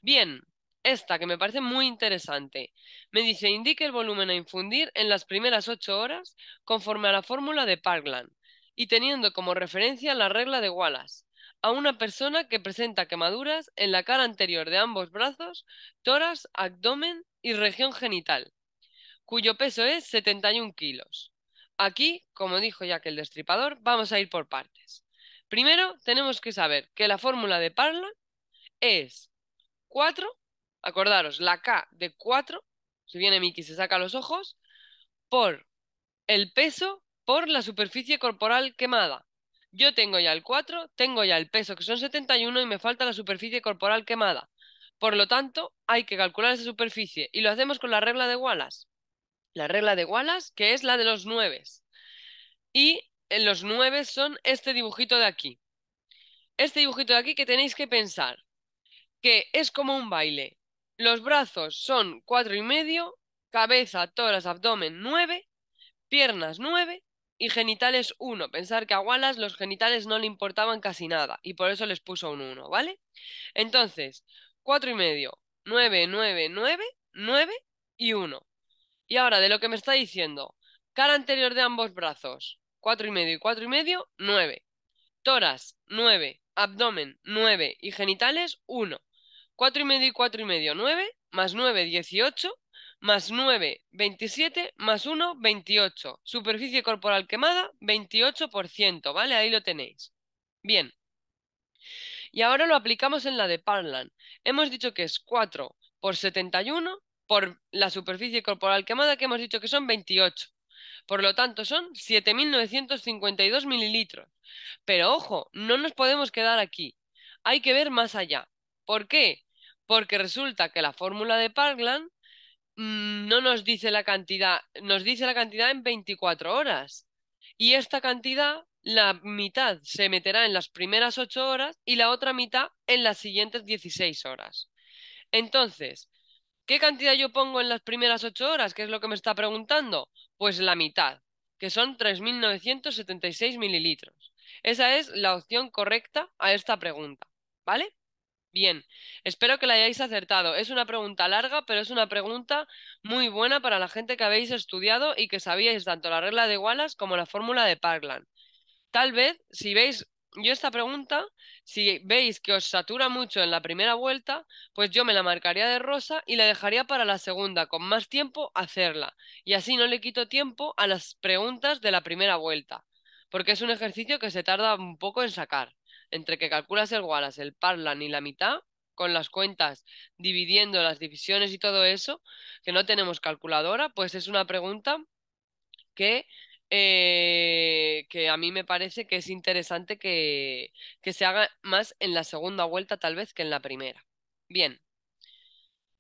Speaker 2: Bien, esta que me parece muy interesante. Me dice, indique el volumen a infundir en las primeras 8 horas conforme a la fórmula de Parkland y teniendo como referencia la regla de Wallace a una persona que presenta quemaduras en la cara anterior de ambos brazos, tórax, abdomen y región genital, cuyo peso es 71 kilos. Aquí, como dijo Jack el Destripador, vamos a ir por partes. Primero, tenemos que saber que la fórmula de Parkland es 4, acordaros, la K de 4, si viene Mickey se saca los ojos, por el peso por la superficie corporal quemada. Yo tengo ya el 4, tengo ya el peso que son 71 y me falta la superficie corporal quemada. Por lo tanto, hay que calcular esa superficie y lo hacemos con la regla de Wallace. La regla de Wallace, que es la de los 9. Y en los 9 son este dibujito de aquí. Este dibujito de aquí que tenéis que pensar que es como un baile. Los brazos son 4,5, cabeza, tórax, abdomen 9, piernas 9 y genitales 1. Pensar que a Wallace los genitales no le importaban casi nada y por eso les puso un 1, ¿vale? Entonces, 4,5, 9, 9, 9, 9 y 1. Y ahora, de lo que me está diciendo, cara anterior de ambos brazos, 4,5 y 4,5, 9. Tórax, 9. Abdomen, 9. Y genitales, 1. 4,5 y 4,5, 9. Más 9, 18. Más 9, 27. Más 1, 28. Superficie corporal quemada, 28%, ¿vale? Ahí lo tenéis. Bien. Y ahora lo aplicamos en la de Parkland. Hemos dicho que es 4 por 71 por la superficie corporal quemada, que hemos dicho que son 28. Por lo tanto, son 7.952 mililitros. Pero ojo, no nos podemos quedar aquí. Hay que ver más allá. ¿Por qué? Porque resulta que la fórmula de Parkland no nos dice la cantidad, nos dice la cantidad en 24 horas. Y esta cantidad, la mitad se meterá en las primeras 8 horas y la otra mitad en las siguientes 16 horas. Entonces, ¿qué cantidad yo pongo en las primeras 8 horas? ¿Qué es lo que me está preguntando? Pues la mitad, que son 3.976 mililitros. Esa es la opción correcta a esta pregunta, ¿vale? Bien, espero que la hayáis acertado. Es una pregunta larga, pero es una pregunta muy buena para la gente que habéis estudiado y que sabíais tanto la regla de Wallace como la fórmula de Parkland. Tal vez, si veis, yo esta pregunta, si veis que os satura mucho en la primera vuelta, pues yo me la marcaría de rosa y la dejaría para la segunda, con más tiempo, hacerla. Y así no le quito tiempo a las preguntas de la primera vuelta, porque es un ejercicio que se tarda un poco en sacar. Entre que calculas el Wallace, el Parlan y la mitad, con las cuentas, dividiendo las divisiones y todo eso, que no tenemos calculadora, pues es una pregunta que a mí me parece que es interesante que se haga más en la segunda vuelta tal vez que en la primera. Bien.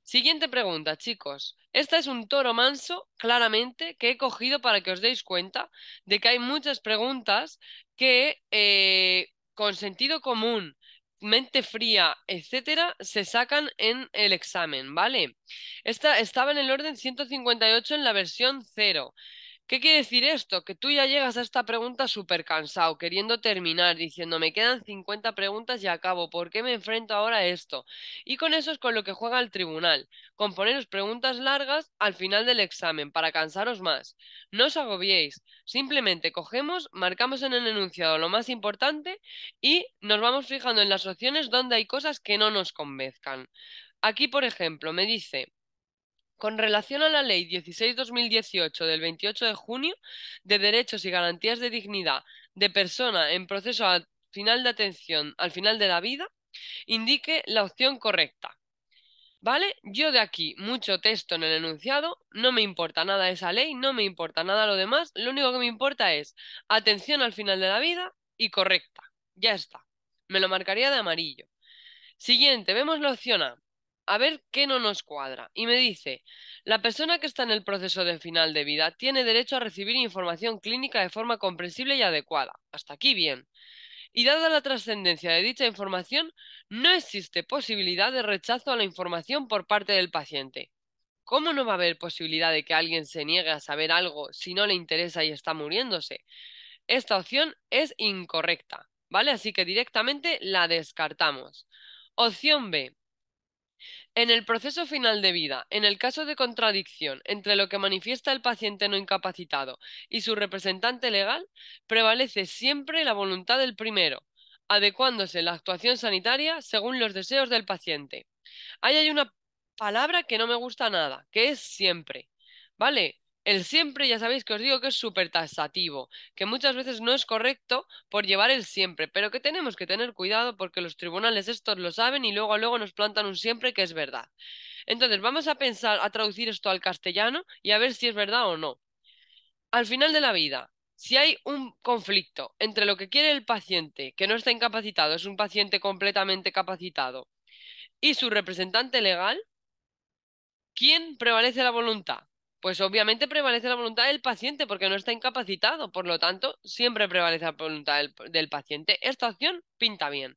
Speaker 2: Siguiente pregunta, chicos. Esta es un toro manso, claramente, que he cogido para que os deis cuenta de que hay muchas preguntas que con sentido común, mente fría, etcétera, se sacan en el examen, ¿vale? Esta estaba en el orden 158 en la versión 0. ¿Qué quiere decir esto? Que tú ya llegas a esta pregunta súper cansado, queriendo terminar, diciendo, me quedan 50 preguntas y acabo, ¿por qué me enfrento ahora a esto? Y con eso es con lo que juega el tribunal, con poneros preguntas largas al final del examen, para cansaros más. No os agobiéis, simplemente cogemos, marcamos en el enunciado lo más importante y nos vamos fijando en las opciones donde hay cosas que no nos convenzcan. Aquí, por ejemplo, me dice... Con relación a la Ley 16-2018 del 28 de junio de Derechos y Garantías de Dignidad de persona en proceso al final de atención al final de la vida, indique la opción correcta. ¿Vale? Yo de aquí, mucho texto en el enunciado, no me importa nada esa ley, no me importa nada lo demás, lo único que me importa es atención al final de la vida y correcta. Ya está. Me lo marcaría de amarillo. Siguiente, vemos la opción A. A ver qué no nos cuadra. Y me dice, la persona que está en el proceso de final de vida tiene derecho a recibir información clínica de forma comprensible y adecuada. Hasta aquí bien. Y dada la trascendencia de dicha información, no existe posibilidad de rechazo a la información por parte del paciente. ¿Cómo no va a haber posibilidad de que alguien se niegue a saber algo si no le interesa y está muriéndose? Esta opción es incorrecta, ¿vale? Así que directamente la descartamos. Opción B. En el proceso final de vida, en el caso de contradicción entre lo que manifiesta el paciente no incapacitado y su representante legal, prevalece siempre la voluntad del primero, adecuándose la actuación sanitaria según los deseos del paciente. Ahí hay una palabra que no me gusta nada, que es siempre, ¿vale? El siempre ya sabéis que os digo que es súper taxativo, que muchas veces no es correcto por llevar el siempre, pero que tenemos que tener cuidado porque los tribunales estos lo saben y luego nos plantan un siempre que es verdad. Entonces vamos a pensar, a traducir esto al castellano y a ver si es verdad o no. Al final de la vida, si hay un conflicto entre lo que quiere el paciente, que no está incapacitado, es un paciente completamente capacitado, y su representante legal, ¿quién prevalece la voluntad? Pues obviamente prevalece la voluntad del paciente porque no está incapacitado, por lo tanto, siempre prevalece la voluntad del paciente. Esta opción pinta bien.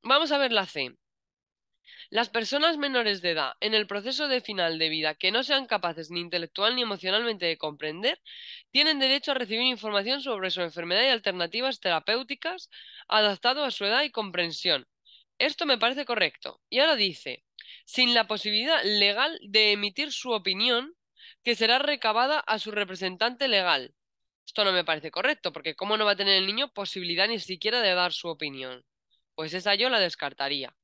Speaker 2: Vamos a ver la C. Las personas menores de edad en el proceso de final de vida que no sean capaces ni intelectual ni emocionalmente de comprender, tienen derecho a recibir información sobre su enfermedad y alternativas terapéuticas adaptado a su edad y comprensión. Esto me parece correcto. Y ahora dice, sin la posibilidad legal de emitir su opinión, que será recabada a su representante legal. Esto no me parece correcto, porque ¿cómo no va a tener el niño posibilidad ni siquiera de dar su opinión? Pues esa yo la descartaría.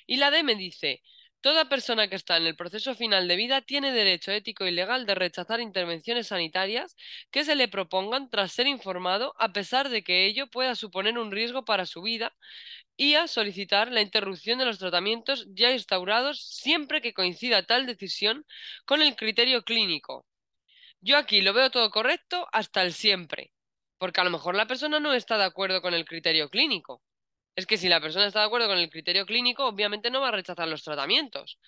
Speaker 2: Y la D me dice, toda persona que está en el proceso final de vida tiene derecho ético y legal de rechazar intervenciones sanitarias que se le propongan tras ser informado, a pesar de que ello pueda suponer un riesgo para su vida, y a solicitar la interrupción de los tratamientos ya instaurados siempre que coincida tal decisión con el criterio clínico. Yo aquí lo veo todo correcto hasta el siempre, porque a lo mejor la persona no está de acuerdo con el criterio clínico. Es que si la persona está de acuerdo con el criterio clínico, obviamente no va a rechazar los tratamientos.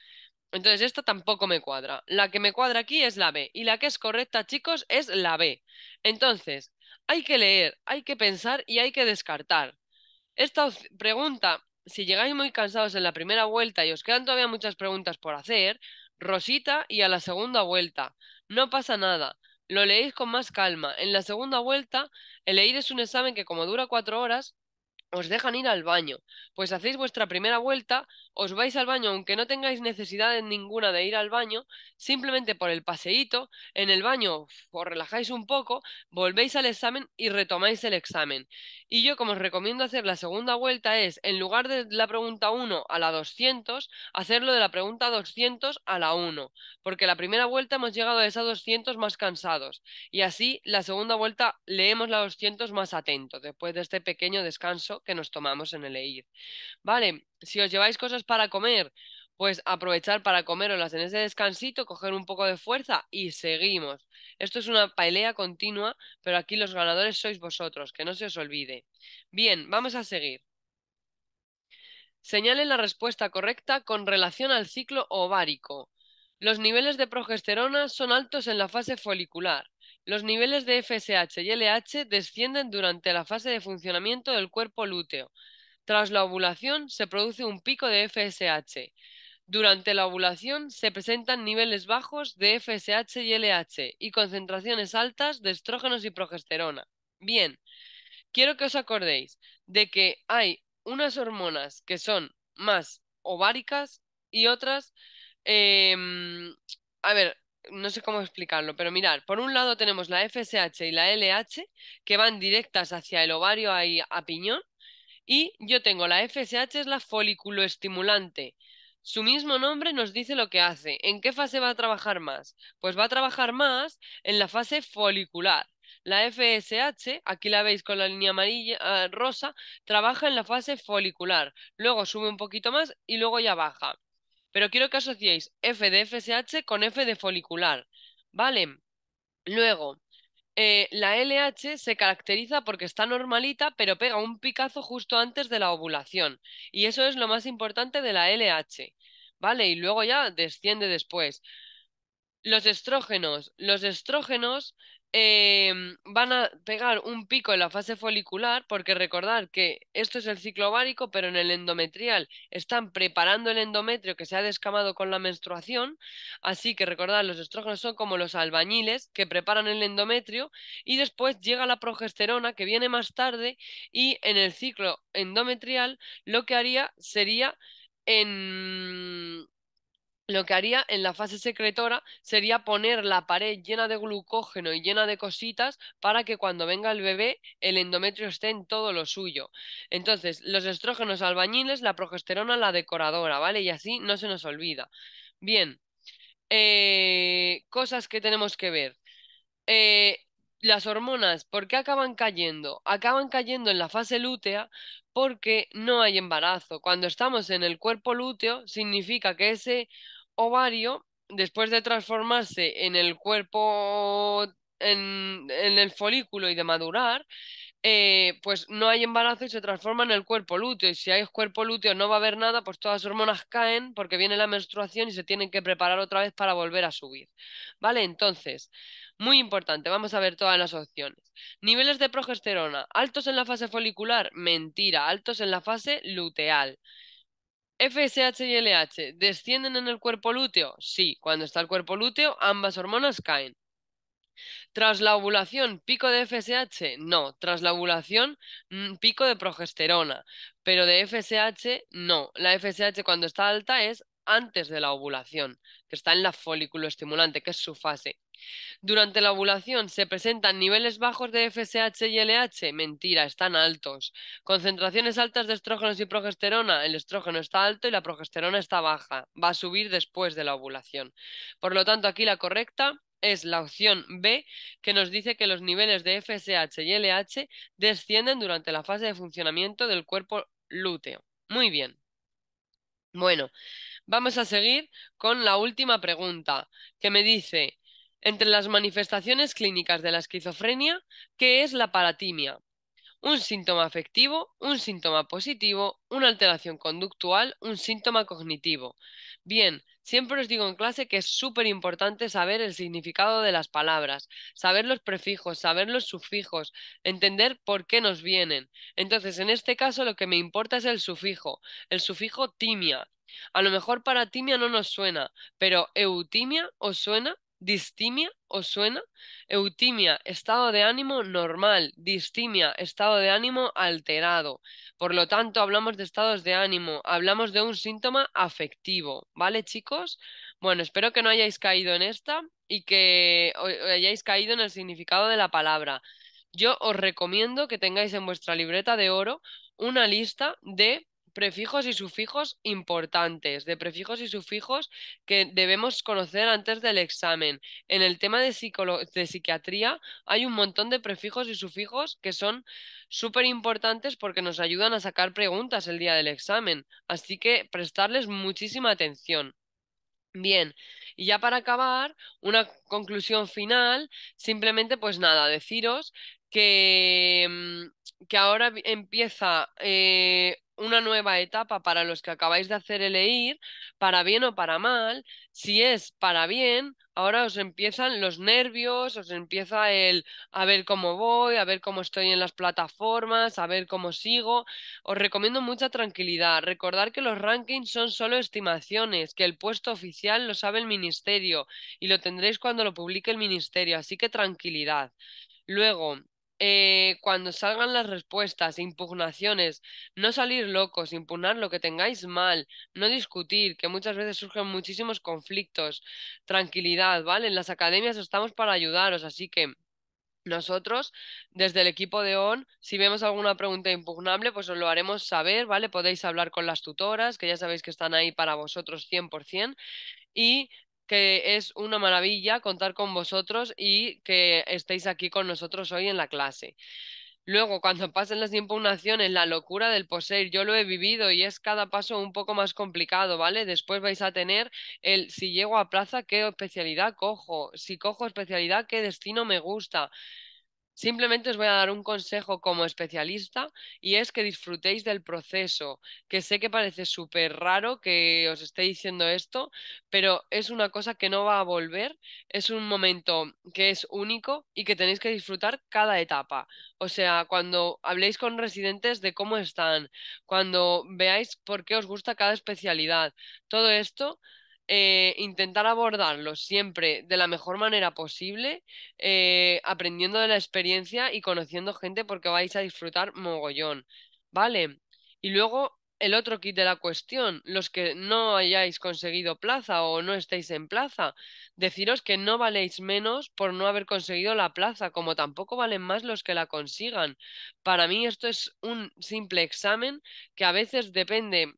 Speaker 2: Entonces, esta tampoco me cuadra. La que me cuadra aquí es la B. Y la que es correcta, chicos, es la B. Entonces, hay que leer, hay que pensar y hay que descartar. Esta pregunta, si llegáis muy cansados en la primera vuelta y os quedan todavía muchas preguntas por hacer, rosita y a la segunda vuelta. No pasa nada. Lo leéis con más calma. En la segunda vuelta, el leer es un examen que como dura 4 horas, os dejan ir al baño. Pues hacéis vuestra primera vuelta, os vais al baño aunque no tengáis necesidad ninguna de ir al baño, simplemente por el paseíto, en el baño os relajáis un poco, volvéis al examen y retomáis el examen. Y yo como os recomiendo hacer la segunda vuelta es, en lugar de la pregunta 1 a la 200, hacerlo de la pregunta 200 a la 1, porque la primera vuelta hemos llegado a esa 200 más cansados. Y así la segunda vuelta leemos la 200 más atentos, después de este pequeño descanso que nos tomamos en el EIR. Vale, si os lleváis cosas para comer, pues aprovechar para comeroslas en ese descansito, coger un poco de fuerza y seguimos. Esto es una pelea continua, pero aquí los ganadores sois vosotros, que no se os olvide. Bien, vamos a seguir. Señalen la respuesta correcta con relación al ciclo ovárico. Los niveles de progesterona son altos en la fase folicular. Los niveles de FSH y LH descienden durante la fase de funcionamiento del cuerpo lúteo. Tras la ovulación se produce un pico de FSH. Durante la ovulación se presentan niveles bajos de FSH y LH y concentraciones altas de estrógenos y progesterona. Bien, quiero que os acordéis de que hay unas hormonas que son más ováricas y otras, em, a ver, no sé cómo explicarlo, pero mirad, por un lado tenemos la FSH y la LH que van directas hacia el ovario ahí a piñón, y yo tengo la FSH, es la foliculoestimulante. Su mismo nombre nos dice lo que hace. ¿En qué fase va a trabajar más? Pues va a trabajar más en la fase folicular. La FSH, aquí la veis con la línea amarilla, rosa, trabaja en la fase folicular. Luego sube un poquito más y luego ya baja. Pero quiero que asociéis F de FSH con F de folicular. ¿Vale? Luego, la LH se caracteriza porque está normalita, pero pega un picazo justo antes de la ovulación. Y eso es lo más importante de la LH. ¿Vale? Y luego ya desciende después. Los estrógenos. Los estrógenos van a pegar un pico en la fase folicular, porque recordad que esto es el ciclo ovárico, pero en el endometrial están preparando el endometrio que se ha descamado con la menstruación, así que recordad, los estrógenos son como los albañiles que preparan el endometrio y después llega la progesterona que viene más tarde y en el ciclo endometrial lo que haría sería en lo que haría en la fase secretora sería poner la pared llena de glucógeno y llena de cositas para que cuando venga el bebé el endometrio esté en todo lo suyo. Entonces, los estrógenos albañiles, la progesterona la decoradora, ¿vale? Y así no se nos olvida. Bien, cosas que tenemos que ver. Eh, las hormonas, ¿por qué acaban cayendo? Acaban cayendo en la fase lútea porque no hay embarazo. Cuando estamos en el cuerpo lúteo, significa que ese ovario, después de transformarse en el cuerpo, en el folículo y de madurar, pues no hay embarazo y se transforma en el cuerpo lúteo. Y si hay cuerpo lúteo no va a haber nada, pues todas las hormonas caen porque viene la menstruación y se tienen que preparar otra vez para volver a subir. ¿Vale? Entonces, muy importante, vamos a ver todas las opciones. Niveles de progesterona, altos en la fase folicular, mentira, altos en la fase luteal. FSH y LH, ¿descienden en el cuerpo lúteo? Sí, cuando está el cuerpo lúteo, ambas hormonas caen. Tras la ovulación, pico de FSH, no. Tras la ovulación, pico de progesterona, pero de FSH, no. La FSH cuando está alta es antes de la ovulación, que está en la folículo estimulante, que es su fase. Durante la ovulación se presentan niveles bajos de FSH y LH. Mentira, están altos. Concentraciones altas de estrógenos y progesterona. El estrógeno está alto y la progesterona está baja. Va a subir después de la ovulación. Por lo tanto, aquí la correcta es la opción B, que nos dice que los niveles de FSH y LH descienden durante la fase de funcionamiento del cuerpo lúteo. Muy bien. Bueno, vamos a seguir con la última pregunta, que me dice, entre las manifestaciones clínicas de la esquizofrenia, ¿qué es la paratimia? Un síntoma afectivo, un síntoma positivo, una alteración conductual, un síntoma cognitivo. Bien, siempre os digo en clase que es súper importante saber el significado de las palabras, saber los prefijos, saber los sufijos, entender por qué nos vienen. Entonces, en este caso lo que me importa es el sufijo timia. A lo mejor paratimia no nos suena, pero eutimia os suena, distimia os suena. Eutimia, estado de ánimo normal. Distimia, estado de ánimo alterado. Por lo tanto, hablamos de estados de ánimo, hablamos de un síntoma afectivo. ¿Vale, chicos? Bueno, espero que no hayáis caído en esta y que hayáis caído en el significado de la palabra. Yo os recomiendo que tengáis en vuestra libreta de oro una lista de prefijos y sufijos importantes, de prefijos y sufijos que debemos conocer antes del examen. En el tema de psiquiatría hay un montón de prefijos y sufijos que son súper importantes porque nos ayudan a sacar preguntas el día del examen. Así que prestarles muchísima atención. Bien, y ya para acabar, una conclusión final, simplemente pues nada, deciros que, que ahora empieza una nueva etapa para los que acabáis de hacer el EIR, para bien o para mal. Si es para bien, ahora os empiezan los nervios, os empieza el a ver cómo voy, a ver cómo estoy en las plataformas, a ver cómo sigo. Os recomiendo mucha tranquilidad. Recordar que los rankings son solo estimaciones, que el puesto oficial lo sabe el ministerio y lo tendréis cuando lo publique el ministerio, así que tranquilidad. Luego, cuando salgan las respuestas, impugnaciones, no salir locos, impugnar lo que tengáis mal, no discutir, que muchas veces surgen muchísimos conflictos. Tranquilidad, ¿vale? En las academias estamos para ayudaros, así que nosotros, desde el equipo de ON, si vemos alguna pregunta impugnable, pues os lo haremos saber, ¿vale? Podéis hablar con las tutoras, que ya sabéis que están ahí para vosotros 100%, y que es una maravilla contar con vosotros y que estéis aquí con nosotros hoy en la clase. Luego, cuando pasen las impugnaciones, la locura del poseer, yo lo he vivido y es cada paso un poco más complicado, ¿vale? Después vais a tener el si llego a plaza, ¿qué especialidad cojo? Si cojo especialidad, ¿qué destino me gusta? Simplemente os voy a dar un consejo como especialista y es que disfrutéis del proceso, que sé que parece súper raro que os esté diciendo esto, pero es una cosa que no va a volver, es un momento que es único y que tenéis que disfrutar cada etapa. O sea, cuando habléis con residentes de cómo están, cuando veáis por qué os gusta cada especialidad, todo esto, intentar abordarlo siempre de la mejor manera posible, aprendiendo de la experiencia y conociendo gente porque vais a disfrutar mogollón, ¿vale? Y luego el otro kit de la cuestión, los que no hayáis conseguido plaza o no estéis en plaza, deciros que no valéis menos por no haber conseguido la plaza, como tampoco valen más los que la consigan. Para mí esto es un simple examen que a veces depende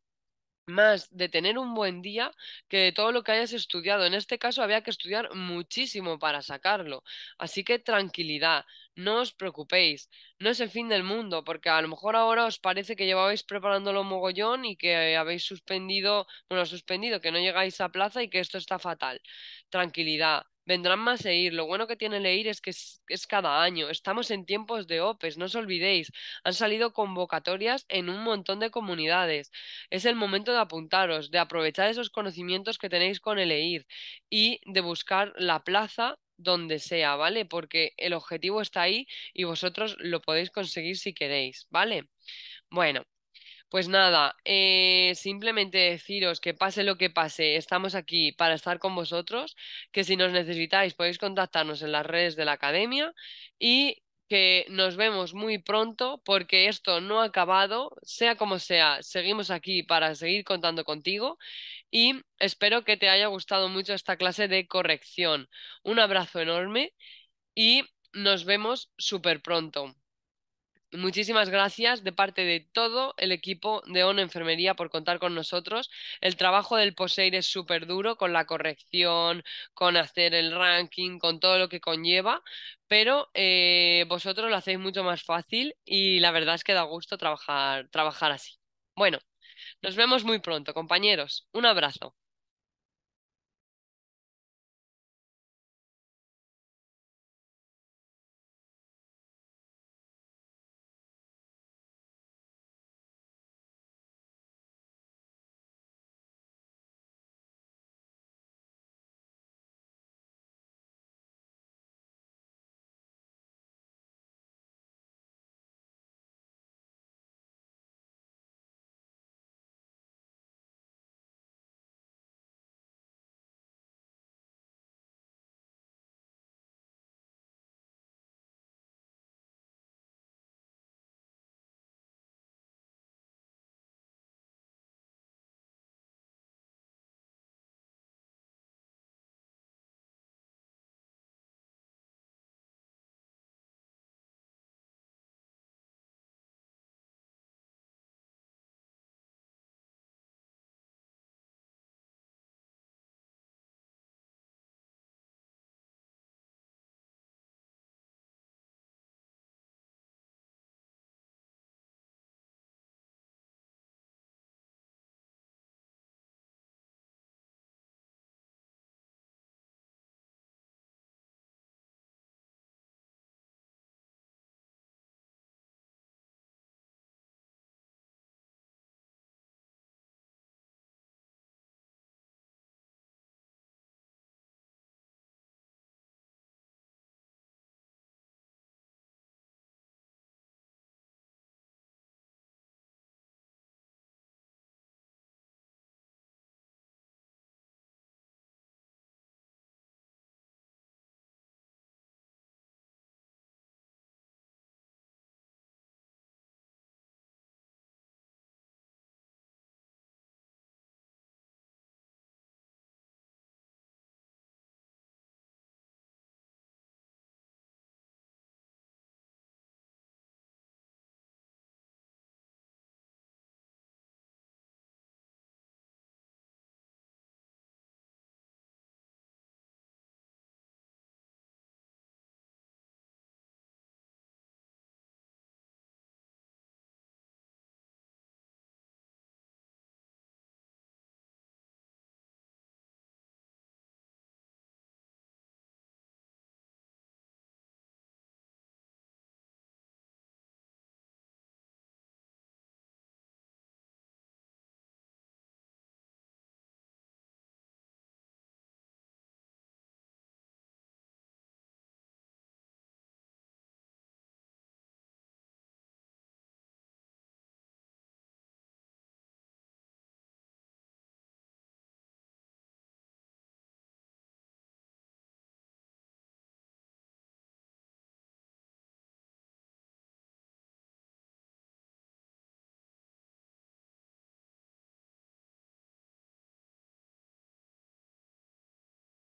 Speaker 2: más de tener un buen día que de todo lo que hayas estudiado. En este caso había que estudiar muchísimo para sacarlo. Así que tranquilidad, no os preocupéis. No es el fin del mundo, porque a lo mejor ahora os parece que llevabais preparándolo mogollón y que habéis suspendido, bueno, suspendido, que no llegáis a plaza y que esto está fatal. Tranquilidad. Vendrán más EIR. Lo bueno que tiene el EIR es que es cada año. Estamos en tiempos de OPEs, no os olvidéis. Han salido convocatorias en un montón de comunidades. Es el momento de apuntaros, de aprovechar esos conocimientos que tenéis con el EIR y de buscar la plaza donde sea, ¿vale? Porque el objetivo está ahí y vosotros lo podéis conseguir si queréis, ¿vale? Bueno. Pues nada, simplemente deciros que pase lo que pase, estamos aquí para estar con vosotros, que si nos necesitáis podéis contactarnos en las redes de la academia y que nos vemos muy pronto porque esto no ha acabado, sea como sea, seguimos aquí para seguir contando contigo y espero que te haya gustado mucho esta clase de corrección. Un abrazo enorme y nos vemos súper pronto. Muchísimas gracias de parte de todo el equipo de ONU Enfermería por contar con nosotros. El trabajo del POSEIR es súper duro con la corrección, con hacer el ranking, con todo lo que conlleva, pero vosotros lo hacéis mucho más fácil y la verdad es que da gusto trabajar así. Bueno, nos vemos muy pronto, compañeros. Un abrazo.